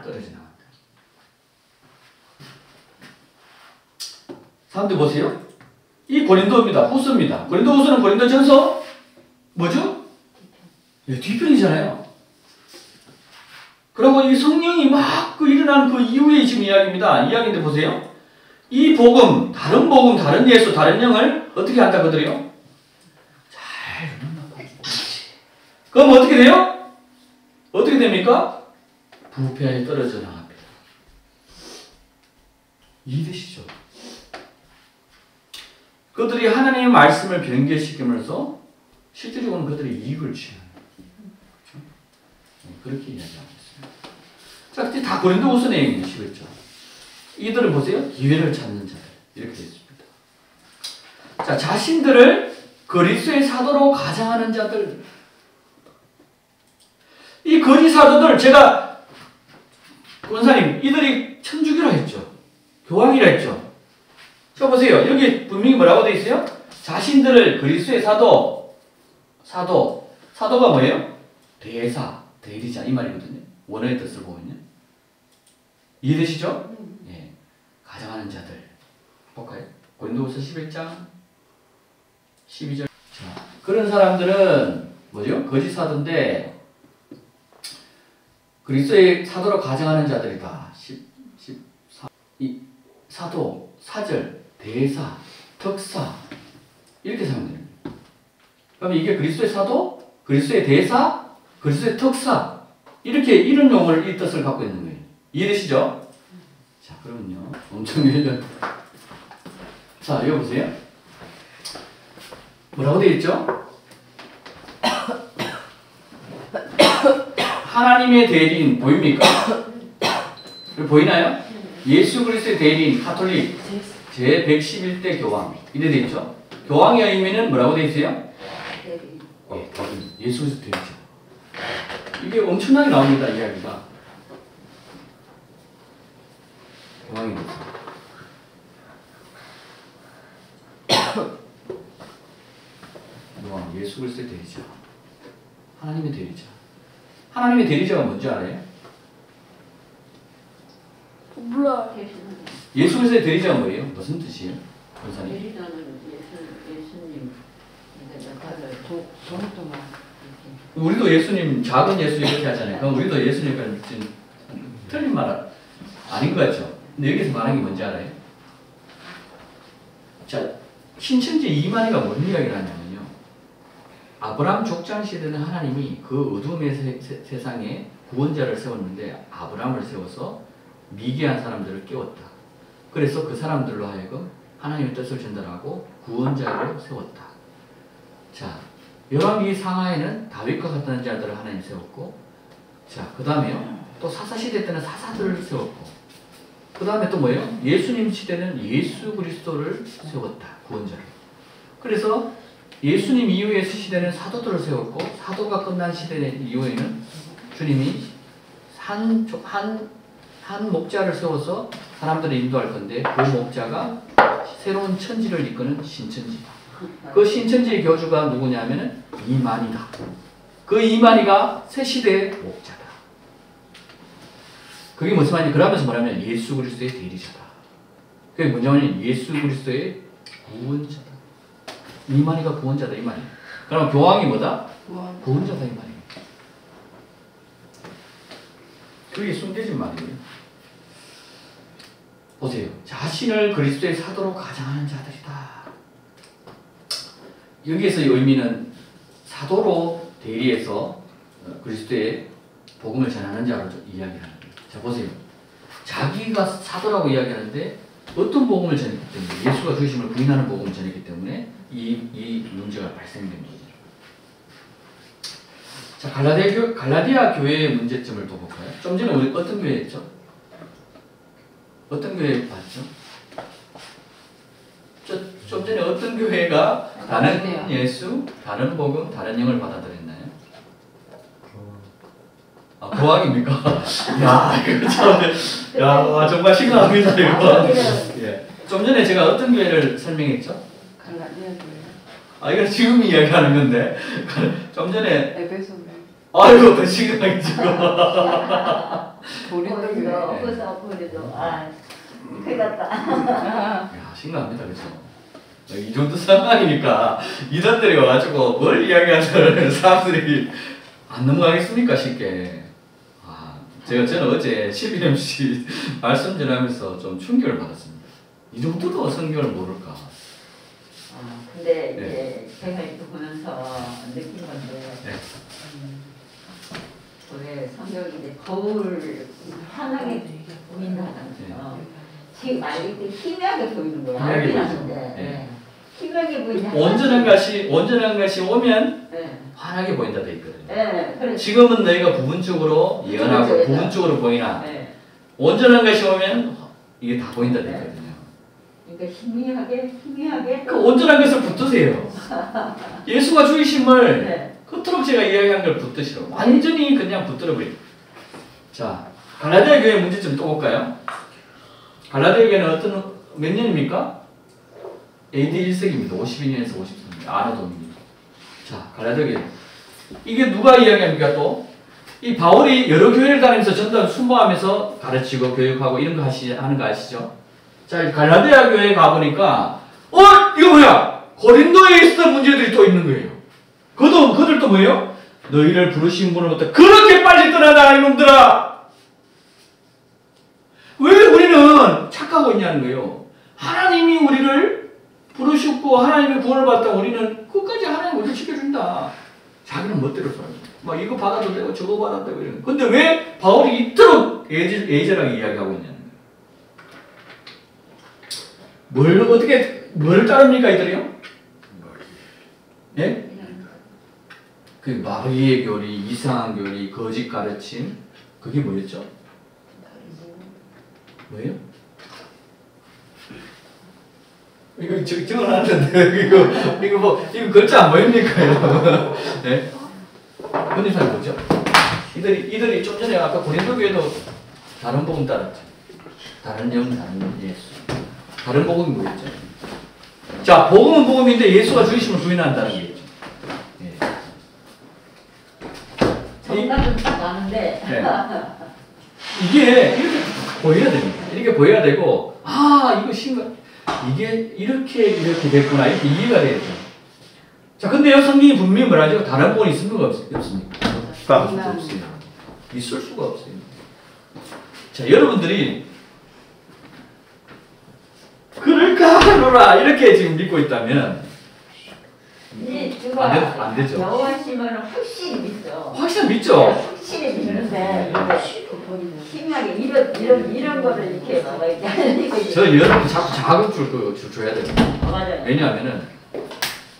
사람들 보세요. 이 고린도입니다. 후서입니다. 고린도 후서는 고린도전서 뭐죠? 예, 뒤편이잖아요. 그리고 이 성령이 막 그 일어난 그 이후에 지금 이야기입니다. 이야기인데 보세요. 이 복음, 다른 예수, 다른 영을 어떻게 한다 그들이요? 잘 그럼 어떻게 돼요? 어떻게 됩니까? 부패에 떨어져 나갑니다. 이해되시죠? 그들이 하나님의 말씀을 변개시키면서 실질적으로는 그들이 이익을 취하는 그렇게 이야기하고 있습니다. 자, 그때 다 고린도후서 내용입니다. 11장. 이들은 보세요. 기회를 찾는 자들. 이렇게 되어 있습니다. 자, 자신들을 그리스도의 사도로 가장하는 자들. 이 거짓 사도들, 제가 권사님, 이들이 천주교라 했죠. 교황이라 했죠. 자, 보세요. 여기 분명히 뭐라고 되어 있어요? 자신들을 그리스도의 사도가 뭐예요? 대사, 대리자 이 말이거든요. 원어의 뜻을 보면요. 이해되시죠? 예, 가장하는 자들. 볼까요? 고린도후서 11장 12절. 자, 그런 사람들은 뭐죠? 거짓 사도인데 그리스도의 사도로 가장하는 자들이다. 14. 이 사도, 사절, 대사, 특사 이렇게 사용됩니다. 그러면 이게 그리스도의 사도, 그리스도의 대사, 그리스도의 특사 이렇게 이런 용어를 이 뜻을 갖고 있는 거예요. 이해되시죠? 자, 그러면요. 엄청 열려. 자, 이거 보세요. 뭐라고 되어 있죠? 하나님의 대리인 보입니까? 보이나요? 예수 그리스도의 대리인 가톨릭 제111대 교황 이래 되어 있죠? 교황의 의미는 뭐라고 되어 있어요? 대리인. 예, 예수 그리스도 대리죠. 이게 엄청나게 나옵니다. 이야기가. 교황입니다. 교황, 예수 그리스도의 대리자. 하나님의 대리자. 하나님의 대리자가 뭔지 알아요? 몰라요. 예수 그리스도의 대리자가 뭐예요? 무슨 뜻이에요? 권사님? 대리자는 예수님. 다들 동동만. 우리도 예수님, 작은 예수 이렇게 하잖아요. 그럼 우리도 예수님과 지금 틀린 말 아닌 것 같죠? 근데 여기서 말하는 게 뭔지 알아요? 자, 신천지 이만희가 뭔 이야기를 하냐면요. 아브라함 족장 시대는 하나님이 그 어둠의 세상에 구원자를 세웠는데 아브라함을 세워서 미개한 사람들을 깨웠다. 그래서 그 사람들로 하여금 하나님의 뜻을 전달하고 구원자를 세웠다. 자, 열왕기 상하에는 다윗과 같은 자들을 하나님 세웠고, 자, 그 다음에요. 또 사사시대 때는 사사들을 세웠고, 그 다음에 또 뭐예요? 예수님 시대는 예수 그리스도를 세웠다. 구원자를. 그래서 예수님 이후의 시대는 사도들을 세웠고, 사도가 끝난 시대 이후에는 주님이 한 목자를 세워서 사람들을 인도할 건데, 그 목자가 새로운 천지를 이끄는 신천지다. 그 신천지의 교주가 누구냐면은 이만희다. 그 이만희가 새 시대의 목자다. 그게 무슨 말이냐? 그러면서 뭐냐면 예수 그리스도의 대리자다. 그게 뭐냐면 예수 그리스도의 구원자다. 이만희가 구원자다 이 말이에요. 그럼 교황이 뭐다? 구원자다 이 말이에요. 그게 숨겨진 말이에요. 보세요. 자신을 그리스도의 사도로 가장하는 자들이다. 여기에서의 의미는 사도로 대리해서 그리스도의 복음을 전하는 자로 이야기하는 거예요. 자, 보세요. 자기가 사도라고 이야기하는데 어떤 복음을 전했기 때문에 예수가 주심을 부인하는 복음을 전했기 때문에 이 문제가 발생된 거죠. 자, 갈라디아 교회의 문제점을 또 볼까요? 좀 전에 우리 어떤 교회 했죠? 어떤 교회 봤죠? 좀 전에 어떤 교회가 다른 예수, 다른 복음, 다른 영을 받아들였나요? 아, 교황입니까? 야, 이거 참, 야, 정말 심각합니다, 이거. 예. 좀 전에 제가 어떤 교회를 설명했죠? 갈라디아 교회. 아, 이거 지금 이야기하는 건데. 좀 전에, 에베소 교회. 아이고, 더 심각해, 지금. 고린도 교회. 그래서 아, 큰일 났다. 야, 심각합니다, 그죠? 이 정도 상황이니까 이단들이 와가지고 뭘 이야기하는 사람들이 안 넘어가겠습니까, 쉽게. 저는 어제 12MC 말씀 전하면서 좀 충격을 받았습니다. 이 정도도 성경을 모를까. 근데 이제 네. 제가 이거 보면서 느낀 건데, 네. 왜 성경이 이제 거울 환하게 보인다는 거. 지금 말이 이렇게 희미하게 보이는 거예요. 희미하게 알긴 보이죠. 하는데, 네. 희미하게 보이는. 온전한 것이 오면 네. 환하게 보인다 돼 있거든요. 네. 그래서 지금은 너희가 부분적으로 예언하고 부분적이다. 부분적으로 보이나 네. 온전한 것이 오면 이게 다 보인다 돼 있거든요. 그러니까 희미하게. 그 온전한 것을 붙드세요. 예수가 주이심을 네. 그토록 제가 이야기한 걸 붙드시라고. 완전히 그냥 붙들어버려. 자, 갈라디아 교회 문제점 또 볼까요? 갈라디아 교회는 몇 년입니까? AD 1세기입니다. 52년에서 53년. 아나돔입니다. 자, 갈라디아 교회. 이게 누가 이야기합니까 또? 이 바울이 여러 교회를 다니면서 전도를 순모하면서 가르치고 교육하고 이런 거 하는 거 아시죠? 자, 갈라디아 교회에 가보니까 이거 뭐야? 고린도에 있었던 문제들이 또 있는 거예요. 그들 또 뭐예요? 너희를 부르신 분으로부터 그렇게 빨리 떠나다 이놈들아! 왜 우리는 착각하고 있냐는 거예요. 하나님이 우리를 부르셨고 하나님의 구원을 받다 우리는 끝까지 하나님 우리를 지켜준다. 자기는 멋대로 살아요. 막 이거 받아도 되고 저거 받아도 되고 이런. 근데 왜 바울이 이토록 애절하게 이야기하고 있냐는 거예요. 뭘 따릅니까 이들이요? 예? 그 마귀의 교리, 이상한 교리, 거짓 가르침, 그게 뭐였죠? 뭐예요? 이거 적어놨는데 이거 글자 안 보입니까? 네? 권지사님 뭐죠? 이들이 좀 전에 아까 고린도 교회도 다른 복음 따랐죠. 다른 예수. 다른 복음이 뭐였죠? 자, 복음은 복음인데 예수가 주이심을 부인한다는 거겠죠. 예. 정답은 딱 아는데. 네. 이게 이렇게 보여야 됩니다. 이렇게 보여야 되고, 이거 이게 이렇게 됐구나. 이렇게 이해가 돼야죠. 자, 근데요, 성경이 분명히 뭐라죠? 다른 복음이 있습니까? 없습니까? 없어요. 있을 수가 없어요. 자, 여러분들이 그럴까, 노라 이렇게 지금 믿고 있다면, 안 되죠. 여호와심을 확실히 믿죠. 확실히 믿죠? 확실히 믿는데 희미하게 이런 거를 이렇게 뭐가 이렇게 하는 저 여러분 자꾸 자극 줘야 돼요. 맞아요. 왜냐하면은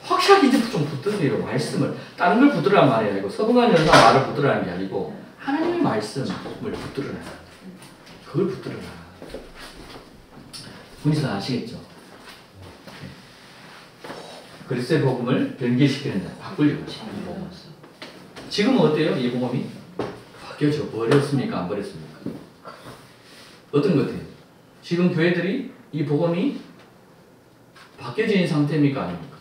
확실하게 이제 좀 붙들으세요. 말씀을 다른 걸 붙들으란 말이 아니고 서분간 연사 말을 붙들으라는 게 아니고 하나님의 말씀을 붙들으라. 그걸 붙들으라. 분이서 아시겠죠? 그리스도의 복음을 변개시키는 자, 바꾸려고 지금은 어때요? 이 복음이 바뀌어져 버렸습니까? 안 버렸습니까? 어떤 것 같아요? 지금 교회들이 이 복음이 바뀌어진 상태입니까? 아닙니까?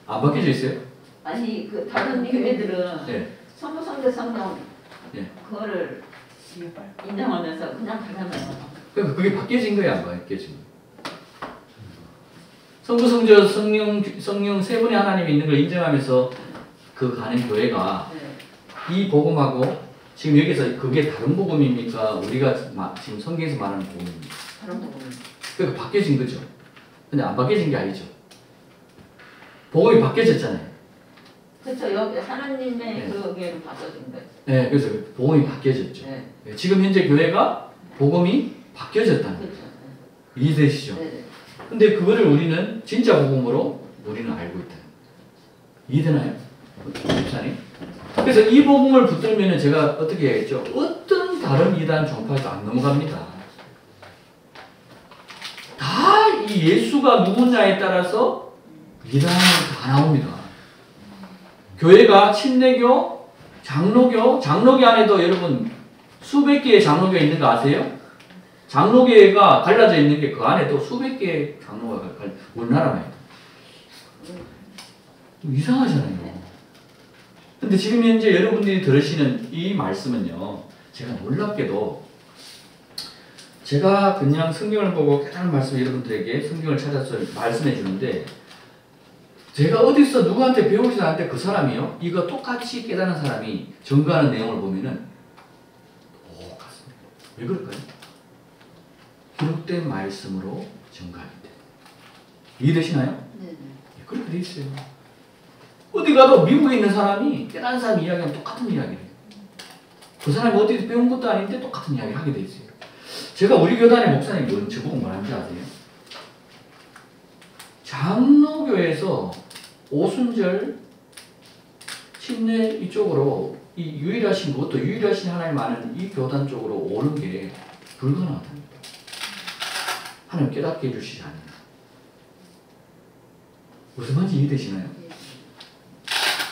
안 바뀌어져 있어요? 아니 그 다른 교회들은 네. 성부 성령 네. 그거를 인정하면서 그냥 가잖아요. 그러니까 그게 바뀌어진 거야, 안 바뀌어진 거야? 성부, 성자, 성령 세 분의 하나님이 있는 걸 인정하면서 그 가는 교회가 네. 이 복음하고 지금 여기서 그게 다른 복음입니까? 우리가 지금 성경에서 말하는 복음입니까? 다른 부분. 그러니까 바뀌어진 거죠. 근데 안 바뀌어진 게 아니죠. 복음이 바뀌어졌잖아요. 그렇죠. 여기 하나님의 네. 그게로 바꿔준 거예요. 네, 그래서 복음이 바뀌어졌죠. 네. 네, 지금 현재 교회가 복음이 바뀌어졌다는 거예요. 그렇죠. 이해되시죠? 네. 근데 그거를 우리는 진짜 복음으로 우리는 알고 있다. 이해되나요? 목사님? 그래서 이 복음을 붙들면 제가 어떻게 했죠? 어떤 다른 이단 종파도 안 넘어갑니다. 다 이 예수가 누구냐에 따라서 이단은 다 나옵니다. 교회가 침례교, 장로교 안에도 여러분 수백 개의 장로교가 있는 거 아세요? 장로교회가 갈라져 있는 게 그 안에 또 수백 개의 장로가 우리나라만 좀 이상하잖아요. 근데 지금 현재 여러분들이 들으시는 이 말씀은요, 제가 놀랍게도 제가 그냥 성경을 보고 깨달은 말씀 여러분들에게 성경을 찾아서 말씀해 주는데 제가 어디서 누구한테 배우지 않는데 그 사람이요 이거 똑같이 깨달은 사람이 증거하는 내용을 보면은 똑같습니다. 왜 그럴까요? 기록된 말씀으로 증거하기 때문에. 이해되시나요? 네네. 그렇게 돼 있어요. 어디 가도 미국에 있는 사람이 깨달은 사람 이야기하면 똑같은 이야기를 해요. 그 사람이 어디 배운 것도 아닌데 똑같은 이야기를 하게 돼 있어요. 제가 우리 교단의 목사님이 저보고 뭐라는지 아세요? 장로교에서 오순절 침례 이쪽으로 이 유일하신 그것도 유일하신 하나님 아는 이 교단 쪽으로 오는 게 불가능하답니다. 하나님 깨닫게 해주시지 않아요. 무슨 말인지 이해되시나요?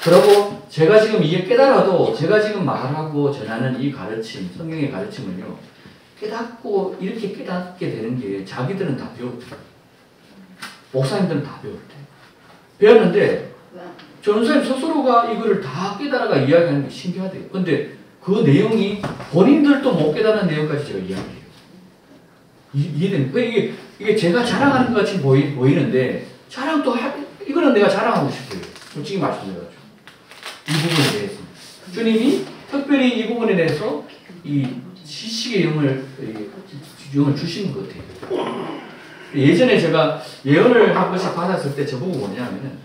그리고 제가 지금 이게 깨달아도 제가 지금 말하고 전하는 이 가르침, 성경의 가르침을요 깨닫고 이렇게 깨닫게 되는 게 자기들은 다 배웠대요. 목사님들은 다 배웠대요. 배웠는데 전사님 스스로가 이거를 다 깨달아가 이야기하는 게 신기하대요. 근데 그 내용이 본인들도 못 깨닫는 내용까지 제가 이야기해요. 이해됩니까? 이게 제가 자랑하는 것 같이 보이는데 자랑도 이거는 내가 자랑하고 싶어요. 솔직히 말씀드려가지고 이 부분에 대해서 주님이 특별히 이 부분에 대해서 이 지식의 영을 주신 것 같아요. 예전에 제가 예언을 한 번씩 받았을 때 저보고 뭐냐면은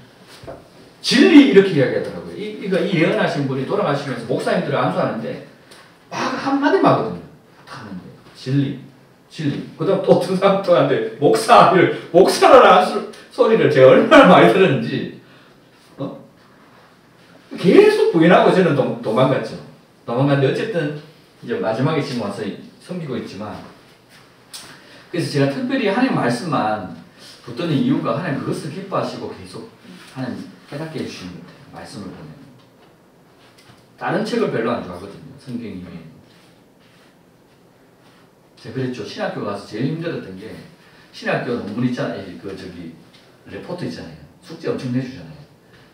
진리 이렇게 이야기하더라고요. 이 예언하신 분이 돌아가시면서 목사님들을 안수하는데 막 한마디만 하거든요. 하는데 진리. 그 다음 또 어떤 사람 또 하는데 목사를 소리를 제가 얼마나 많이 들었는지 계속 부인하고 저는 도망갔죠. 도망갔는데 어쨌든 이제 마지막에 지금 와서 섬기고 있지만 그래서 제가 특별히 하나님 말씀만 붙드는 이유가 하나님 그것을 기뻐하시고 계속 하나님 깨닫게 해주시는 것 같아요. 말씀을 보면 다른 책을 별로 안 좋아하거든요. 성경이 제가 그랬죠. 신학교 가서 제일 힘들었던 게 신학교 논문 있잖아요. 레포트 있잖아요. 숙제 엄청 내주잖아요.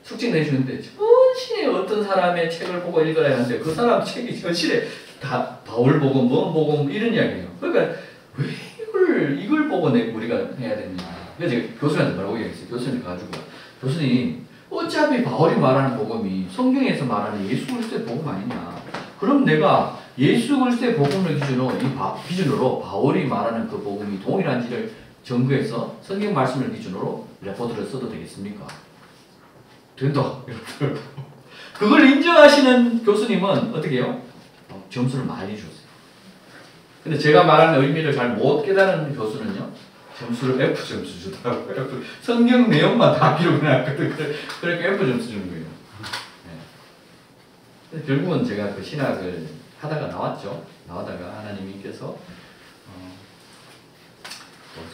숙제 내주는데 전시에 어떤 사람의 책을 보고 읽어야 하는데 그 사람 책이 전시에 다 바울복음, 뭐복음 이런 이야기예요. 그러니까 왜 이걸 보고 우리가 해야 되느냐. 그래서 제가 교수님한테 뭐라고 얘기했어요. 교수님 가지고 교수님 어차피 바울이 말하는 복음이 성경에서 말하는 예수 그리스도의 복음 아니냐. 그럼 내가 예수 그리스도의 복음을 기준으로 바울이 말하는 그 복음이 동일한지를 증거해서 성경 말씀을 기준으로 레포트를 써도 되겠습니까? 된다. 그걸 인정하시는 교수님은 어떻게 해요? 점수를 많이 줬어요. 근데 제가 말하는 의미를 잘 못 깨달은 교수는요, 점수를 F 점수 주더라고요. 성경 내용만 다 기록을 해놨거든. 그러니까 F 점수 주는 거예요. 네. 결국은 제가 그 신학을 하다가 나왔죠. 나오다가 하나님께서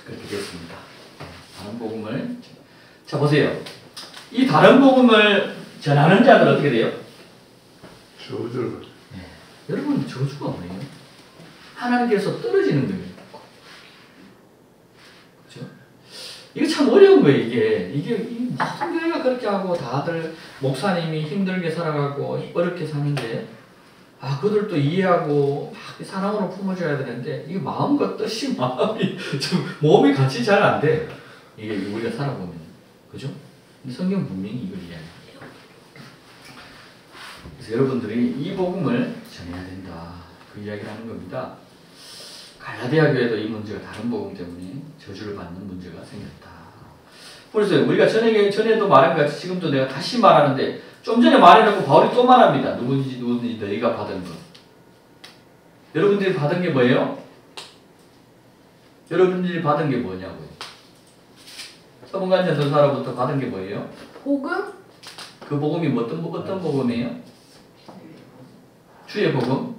그렇게 됐습니다. 다른 복음을 자 보세요. 이 다른 복음을 전하는 자들 어떻게 돼요? 저주를. 네. 여러분 저주가 뭐예요? 하나님께서 떨어지는 거예요. 그렇죠? 이거 참 어려운 거예요. 이게 모든 교회가 그렇게 하고 다들 목사님이 힘들게 살아가고 어렵게 사는데 그들도 이해하고 막 사랑으로 품어줘야 되는데 이게 마음과 뜻이 마음이 좀 몸이 같이 잘 안 돼. 이게 우리가 살아보면 그죠? 성경 분명히 이걸 이야기해요. 그래서 여러분들이 이 복음을 전해야 된다. 그 이야기를 하는 겁니다. 갈라디아 교회도 이 문제가 다른 복음 때문에 저주를 받는 문제가 생겼다. 그래서 우리가 전에도 말한 것 같이 지금도 내가 다시 말하는데 좀 전에 말해놓고 바울이 또 말합니다. 누구든지 너희가 받은 것. 여러분들이 받은 게 뭐예요? 여러분들이 받은 게 뭐냐고요? 서문관 전도사로부터 받은 게 뭐예요? 복음? 그 복음이 어떤 복음이에요? 주의 복음?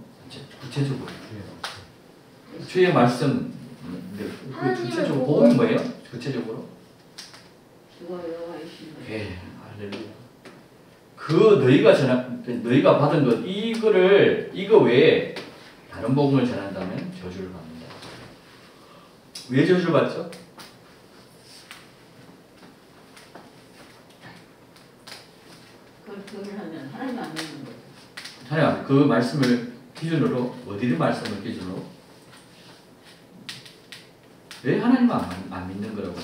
구체적으로 주의 말씀. 구체적으로 복음이 뭐예요? 구체적으로? 예, 할렐루야. 너희가 받은 것, 이거 외에 다른 복음을 전한다면 저주를 받는다. 왜 저주를 받죠? 그걸 하면 하나님 안 믿는 거죠. 하나님 그 말씀을 기준으로 어디를 말씀을 기준으로? 왜 하나님을 안 믿는 거라고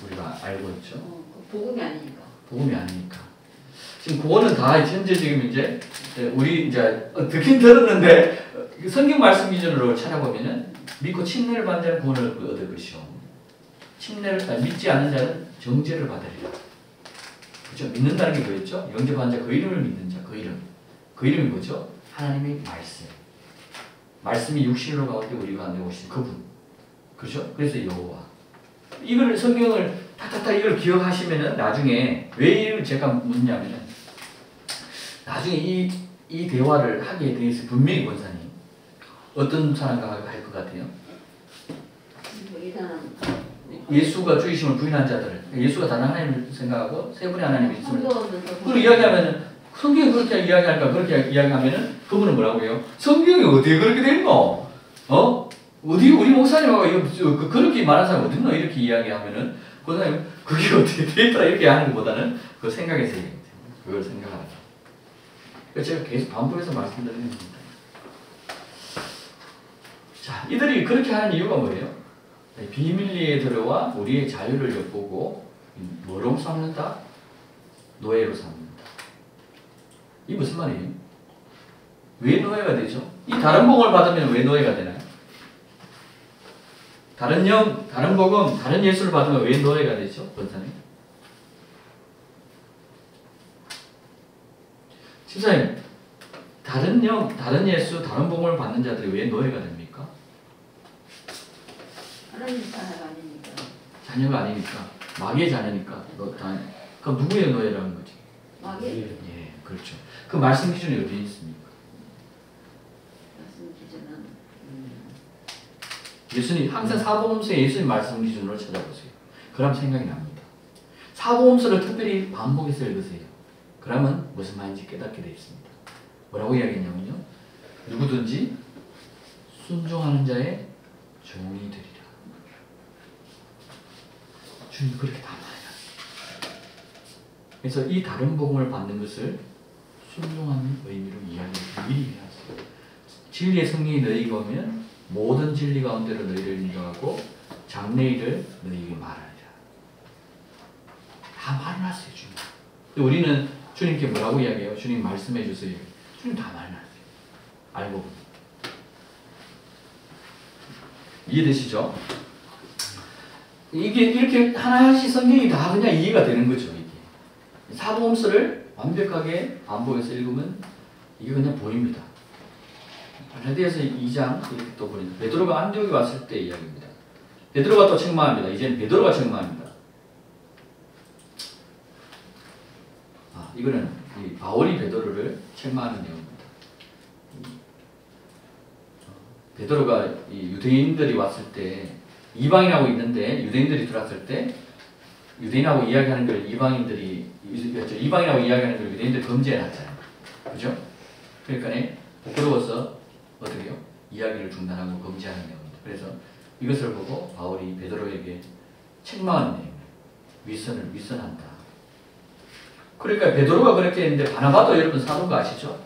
우리가 알고 있죠. 그 복음이 아니니까. 복음이 아니니까. 지금 그거는 다 현재 지금 이제 우리 이제 듣긴 들었는데 성경 말씀 기준으로 찾아보면은 믿고 침례를 받는 자는 구원을 얻을 것이요. 믿지 않는 자는 정죄를 받으리라. 그렇죠? 믿는다는 게 뭐였죠? 영접하는 자, 그 이름을 믿는 자, 그 이름. 그 이름이 뭐죠? 하나님의 말씀. 말씀이 육신으로 가운데 우리 가운데 오신 그분. 그렇죠? 그래서 여호와. 이걸 성경을 탁탁탁 이걸 기억하시면은 나중에 왜 이걸 제가 묻냐면은 나중에 이 대화를 하기에 대해서 분명히 권사님 어떤 사람과 할 것 같아요? 이 사람 예수가 주이심을 부인한 자들을 예수가 다른 하나님을 생각하고 세 분의 하나님이 있음을 선거하면서 그걸 이야기하면은 성경이 그렇게 이야기할까 그렇게 이야기하면은 그분은 뭐라고 해요? 성경이 어디에 그렇게 돼 있노? 어디 우리 목사님하고 이거 그렇게 말한 사람 어디 있노? 이렇게 이야기하면은 그 사람이 그게 어떻게 돼 있더라 이렇게 하는 것보다는 그 생각에서 얘기해요. 그걸 생각하라. 그래서 제가 계속 반복해서 말씀드리는 겁니다. 자, 이들이 그렇게 하는 이유가 뭐예요? 비밀리에 들어와 우리의 자유를 엿보고 뭐로 삼는다? 노예로 삼는다. 이 무슨 말이에요? 왜 노예가 되죠? 이 다른 복음을 받으면 왜 노예가 되나요? 다른 영, 다른 복음, 다른 예수를 받으면 왜 노예가 되죠? 권사님? 집사님, 다른 영, 다른 예수, 다른 복음을 받는 자들이 왜 노예가 됩니까? 하나님 자녀가 아니니까. 자녀가 아니니까, 마귀의 자녀니까. 그럼 누구의 노예라는 거지? 마귀 예, 그렇죠. 그 말씀 기준이 어디에 있습니까? 말씀 기준은 예수님, 항상 사복음서에 예수님 말씀 기준으로 찾아보세요. 그럼 생각이 납니다. 사복음서를 특별히 반복해서 읽으세요. 그러면 무슨 말인지 깨닫게 되어 있습니다. 뭐라고 이야기했냐면요. 누구든지 순종하는 자의 종이 되리라. 주님 그렇게 다 말해놨어요. 그래서 이 다른 복음을 받는 것을 순종하는 의미로 이야기를 미리 해놨어요. 진리의 성령이 너희에게 오면 모든 진리 가운데로 너희를 인도하고 장래일을 너희에게 말하리라. 다 말해놨어요. 주님. 우리는 주님께 뭐라고 이야기해요? 주님 말씀해 주세요. 주님 다 말해놨어요. 알고 보니. 이해되시죠? 이게 이렇게 하나씩 성경이 다 그냥 이해가 되는 거죠. 이게 사복음서를 완벽하게 반복해서 읽으면 이게 그냥 보입니다. 갈라디아서 2장 이렇게 또 보니까 베드로가 안디옥에 왔을 때 이야기입니다. 베드로가 또 책망합니다. 이제는 베드로가 책망합니다. 이거는 이 바울이 베드로를 책망하는 내용입니다. 베드로가 이 유대인들이 왔을 때 이방인하고 있는데 유대인들이 들어왔을 때 유대인하고 이야기하는 걸 이방인하고 이야기하는 걸 유대인들이 금지해놨잖아요. 그죠? 그러니까 부끄러워서 어떻게 해요? 이야기를 중단하고 금지하는 내용입니다. 그래서 이것을 보고 바울이 베드로에게 책망하는 내용이에요. 위선한다. 그러니까 베드로가 그렇게 했는데 바나바도 여러분 사도인 거 아시죠?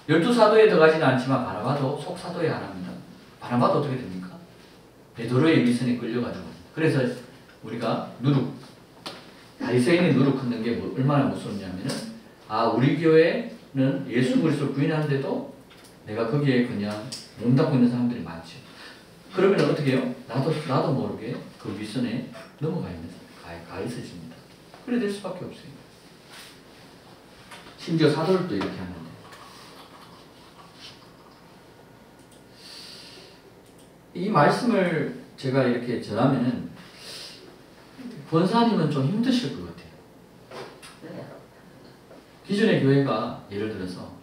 12사도에 들어가지는 않지만 바나바도 속사도의 하나입니다. 바나바도 어떻게 됩니까? 베드로의 위선에 끌려가지고. 그래서 우리가 바리새인의 누룩 끊는 게 얼마나 무섭냐면은 우리 교회는 예수 그리스도를 부인하는데도 내가 거기에 그냥 몸담고 있는 사람들이 많죠. 그러면 어떻게 해요? 나도 모르게 그 위선에 넘어가 있어집니다. 그래 될 수밖에 없어요. 심지어 사도들도 이렇게 하는데. 이 말씀을 제가 이렇게 전하면은 권사님은 좀 힘드실 것 같아요. 네. 기존의 교회가 예를 들어서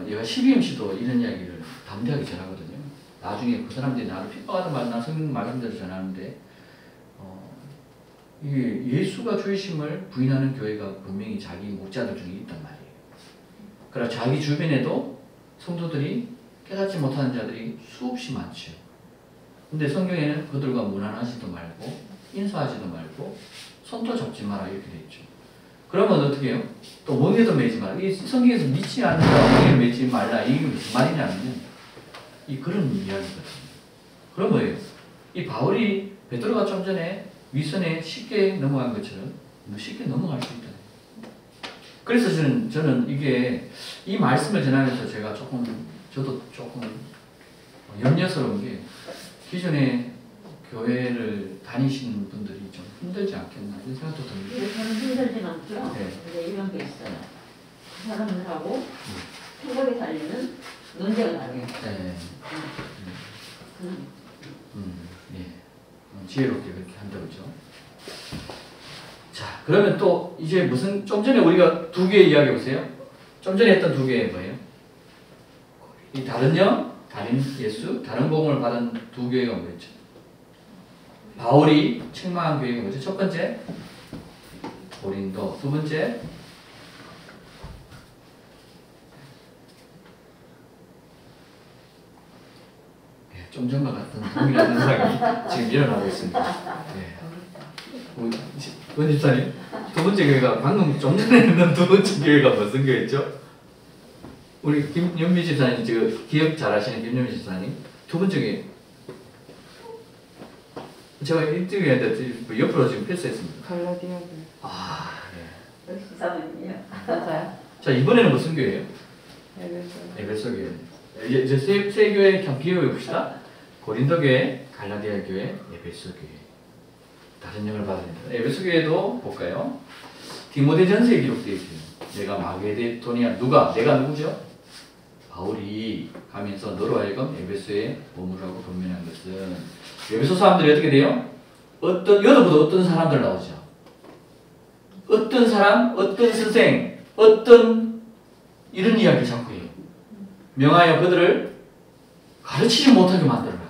얘가 12MC도 이런 이야기를 담대하게 전하거든요. 나중에 그 사람들이 나를 핍박하는 말, 성경 말씀대로 전하는데 이게 예수가 주이심을 부인하는 교회가 분명히 자기 목자들 중에 있단 말이에요. 그러나 자기 주변에도 성도들이 깨닫지 못하는 자들이 수없이 많죠. 근데 성경에는 그들과 무난하지도 말고 인사하지도 말고 손도 잡지 마라 이렇게 되어 있죠. 그러면 어떻게 해요? 또 멍에도 매지 마라. 이 성경에서 믿지 않는 자 멍에 매지 말라. 이게 무슨 말이냐면 이 그런 이야기거든요. 그럼 뭐예요? 이 바울이 베드로가 좀 전에 위선에 쉽게 넘어간 것처럼 쉽게 넘어갈 수 있다. 그래서 저는 이게 이 말씀을 전하면서 저도 조금 염려스러운 게 기존에 교회를 다니시는 분들이 좀 힘들지 않겠나 이런 생각도 듭니다. 저는 힘들진 않죠. 네. 근데 이런 게 있어요. 그 사람들하고 생각이 달리는 논쟁을 하게. 네. 예. 지혜롭게 그렇게 한다 그죠. 자, 그러면 또 이제 좀 전에 우리가 두 개 이야기해 보세요. 좀 전에 했던 두 개 뭐예요? 이 다른 영, 다른 예수, 다른 복음을 받은 두 교회가 뭐였죠? 바울이 책망한 교회가 뭐죠? 첫 번째 고린도, 두 번째 좀 전과 같은 동일한 현상이 지금 일어나고 있습니다. 원 집사님, 두 번째 교회가 방금 좀 전에 있는 두 번째 교회가 무슨 교회였죠? 우리 김연미 집사님, 기억 잘하시는 김연미 집사님, 두 번째 교회. 제가 인터뷰했는데 옆으로 지금 패스했습니다. 갈라디아 교회. 아, 네. 역시 사모님이요. 맞아요. 자, 이번에는 무슨 교회예요? 에베소. 에베소 교회. 이제 세 교회 좀 비교해 봅시다. 고린도 교회, 갈라디아 교회, 에베소 교회. 다른 영을 받습니다. 에베소 교회도 볼까요? 디모데전서에 기록되어 있어요. 내가 마게도니아 내가 누구죠? 바울이 가면서 너로 하여금 에베소에 머무르라고 권면한 것은 에베소 사람들이 어떻게 돼요? 여러분도 어떤 사람들 나오죠? 어떤 사람, 어떤 스승, 어떤 이런 이야기를 자꾸 해요. 명하여 그들을 가르치지 못하게 만들어라.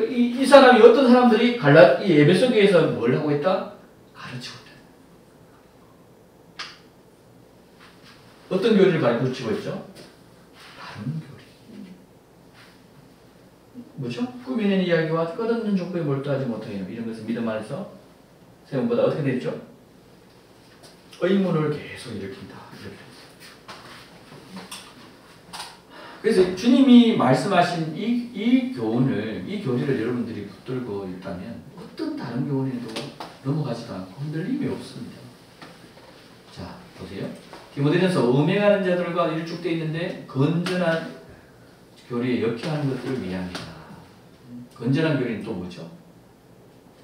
이 사람이 어떤 사람들이 이 에베소 교회에서 뭘 하고 있다? 가르치고 있다. 어떤 교리를 가르치고 있죠? 다른 교리. 뭐죠? 꾸미는 이야기와 끝없는 족보에 몰두하지 못하게 이런 것은 믿음 안에서 세움보다 어떻게 되죠? 의문을 계속 일으킨다. 이렇게. 그래서 주님이 말씀하신 이 교리를 여러분들이 붙들고 있다면 어떤 다른 교리에도 넘어가지도 않고 흔들림이 없습니다. 자, 보세요. 디모데전서 음행하는 자들과 일축되어 있는데 건전한 교리에 역행하는 것들을 위함이다. 건전한 교리는 또 뭐죠?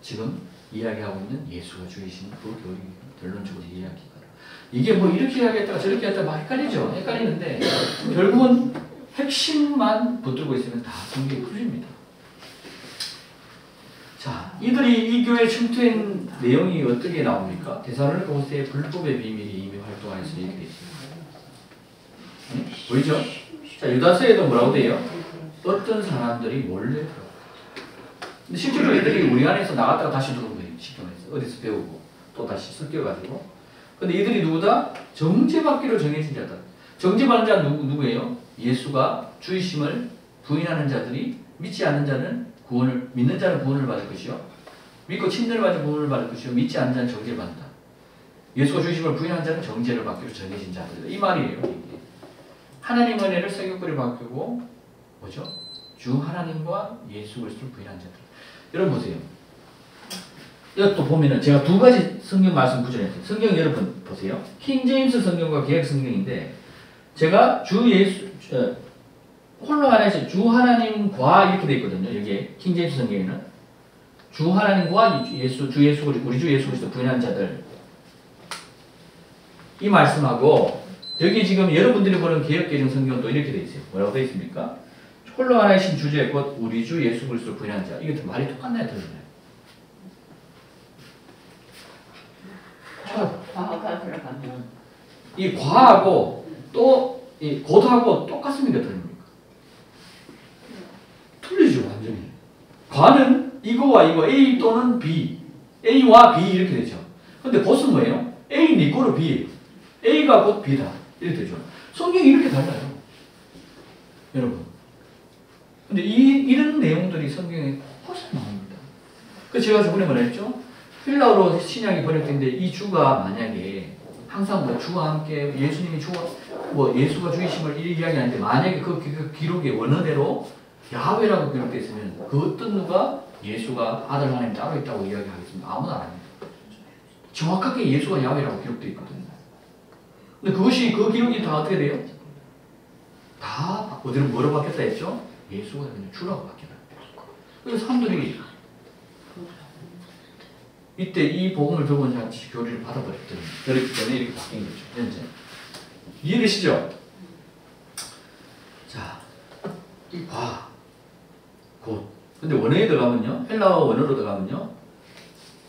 지금 이야기하고 있는 예수가 주이신 그 교리, 결론적으로 이야기가. 이게 뭐 이렇게 이야기했다가 저렇게 했다가 막 헷갈리죠? 헷갈리는데 결국은 핵심만 붙들고 있으면 다 성경이 풀립니다. 자, 이들이 이 교회에 침투한 내용이 어떻게 나옵니까? 데살로니가 후서에 불법의 비밀이 이미 활동하여서 이렇게 되어 있습니다. 네? 보이죠? 자, 유다서에도 뭐라고 돼요? 어떤 사람들이 몰래 들어가. 근데 실제로 애들이 우리 안에서 나갔다가 다시 들어온 거예요. 시켜서 어디서 배우고 또 다시 섞여가지고. 근데 이들이 누구다? 정죄받기로 정해진 자다. 정죄받는 자는 누구예요? 예수가 주이심을 부인하는 자들이 믿지 않는 자는 믿는 자는 구원을 받을 것이요. 믿고 침례를 받은 구원을 받을 것이요. 믿지 않는 자는 정죄를 받는다. 예수가 주이심을 부인하는 자는 정죄를 받기로 정해진 자들. 이 말이에요. 이게. 하나님 은혜를 성경글에 바꾸고 뭐죠? 주 하나님과 예수 그리스도를 부인한 자들. 여러분 보세요. 여기 또 보면은 제가 두 가지 성경 말씀 구절했어요. 성경 여러분 보세요. 킹제임스 성경과 개역 성경인데 제가 홀로 하나이신 주 하나님과 이렇게 돼 있거든요. 여기에 킹제임스 성경에는 주 하나님과 우리 주 예수 그리스도 부인한 자들 이 말씀하고 여기 지금 여러분들이 보는 개역개정 성경은 또 이렇게 돼 있어요. 뭐라고 돼 있습니까? 홀로 하나이신 주제 곧 우리 주 예수 그리스도 부인한 자. 이게 말이 똑같나요, 틀리나요? 과가 들어가면 이 과하고 또 이 곧하고 똑같습니까, 틀립니까? 틀리죠, 완전히. 과는 이거와 이거 A 또는 B, A와 B 이렇게 되죠. 근데 곧은 뭐예요? A는 이거로 B예요. A가 곧 B다 이렇게 되죠. 성경이 이렇게 달라요, 여러분. 근데 이런 내용들이 성경에 훨씬 나옵니다. 그래서 제가 저번에 뭐라 했죠? 헬라어로 신약이 번역된데 이 주가 만약에 항상 뭐 주와 함께 예수님이 예수가 주이심을 이야기하는데 만약에 그 기록의 원어대로 야훼라고 기록되어 있으면 그 어떤 누가 예수가 아들 하나님 따로 있다고 이야기하겠습니까? 아무도 안 합니다. 정확하게 예수가 야훼라고 기록되어 있거든요. 근데 그것이 그 기록이 다 어떻게 돼요? 다 어디로 뭐로 바뀌었다 했죠? 예수가 그냥 주라고 바뀌어요. 그래서 사람들이 이때 이 복음을 들고 온 자가 교리를 받아버렸기 때문에 이렇게 바뀐 거죠. 현재 이해되시죠? 자, 이 과, 곧. 근데 원어에 들어가면요, 헬라어 원어로 들어가면요,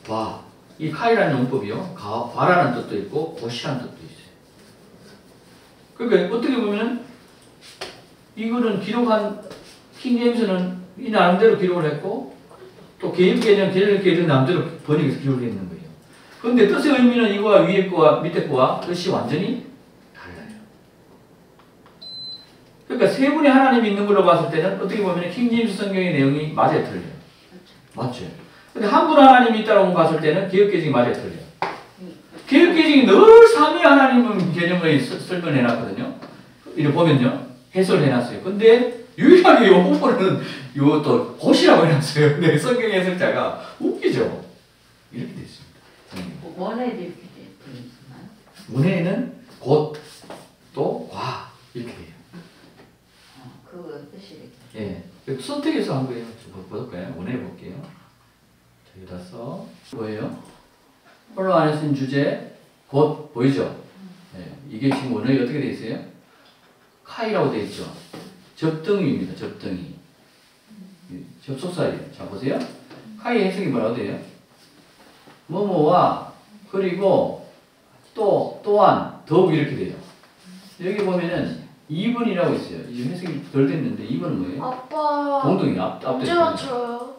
과, 이 카이라는 용법이요, 과라는 뜻도 있고 곧이라는 뜻도 있어요. 그러니까 어떻게 보면은 이거는 기록한 킹제임스는 이 나름대로 기록을 했고 또 개입개념, 개념 나름대로 번역해서 기록을 했는 거예요. 그런데 뜻의 의미는 이거와 위에 거와 밑에 거와 뜻이 완전히 달라요. 그러니까 세 분의 하나님이 있는 걸로 봤을 때는 어떻게 보면 킹제임스 성경의 내용이 맞아요, 틀려요? 맞죠. 근데 한 분 하나님이 있다고 봤을 때는 개혁개정이 맞아요, 틀려요? 개혁개정이 늘 삼위 하나님 개념을 설명해놨거든요. 이렇게 보면요, 해설을 해놨어요. 근데 유일하게 이 부분은 이것도 곧이라고 해놨어요. 근데 성경 해설자가 웃기죠. 이렇게 돼 있습니다. 원에도 이렇게 되어 있나요? 문해에는 곧 또 과 이렇게 돼요. 그거 뜻이 예, 선택해서 한 거예요. 볼까요? 원해 볼게요. 자, 여기다 써. 뭐예요? 폴로 안에 쓴 주제 곧 보이죠? 예, 이게 지금 원어에 어떻게 돼 있어요? 카이라고 돼 있죠. 접등위입니다. 접등위. 접속사예요. 자 보세요. 카이 해석이 뭐라고 돼요? 뭐뭐와 그리고 또 또한 더욱 이렇게 돼요. 여기 보면은 2번이라고 있어요. 이 해석이 덜 됐는데 2번은 뭐예요? 아빠 동동이 앞에 언제 맞춰요?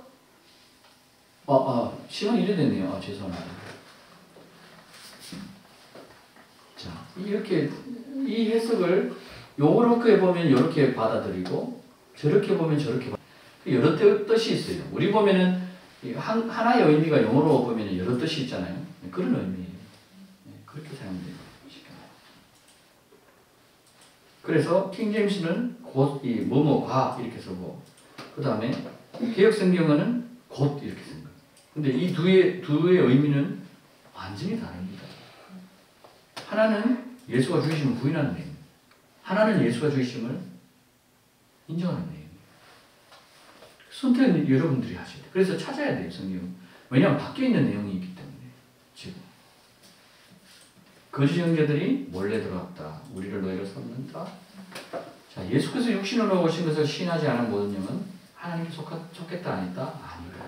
시간이 이래 됐네요. 죄송합니다. 자, 이렇게 이 해석을 요렇게 보면 요렇게 받아들이고 저렇게 보면 저렇게 여러 뜻이 있어요. 우리 보면은 하나의 의미가 영어로 보면 여러 뜻이 있잖아요. 그런 의미예요. 그렇게 사용돼요. 그래서 킹제임스는 곧 이 뭐뭐 과 이렇게 쓰고 그 다음에 개역 성경은 곧 이렇게 쓴 거예요. 근데 이 두의 의미는 완전히 다릅니다. 하나는 예수가 주이심을 부인하는 내용, 하나는 예수가 주이심을 인정하는 내용. 선택은 여러분들이 하셔야 돼요. 그래서 찾아야 돼요, 성경. 왜냐하면 바뀌어 있는 내용이 있기 때문에 지금 거짓 형제들이 몰래 들어왔다. 우리를 너희를 삼는다. 자, 예수께서 육신으로 오신 것을 시인하지 않은 모든 영은 하나님께 속했다 아니다? 아니다.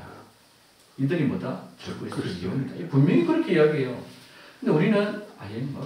이들이 뭐다? 적그리스도의 영이다. 분명히 그렇게 이야기해요. 근데 우리는 아예 뭐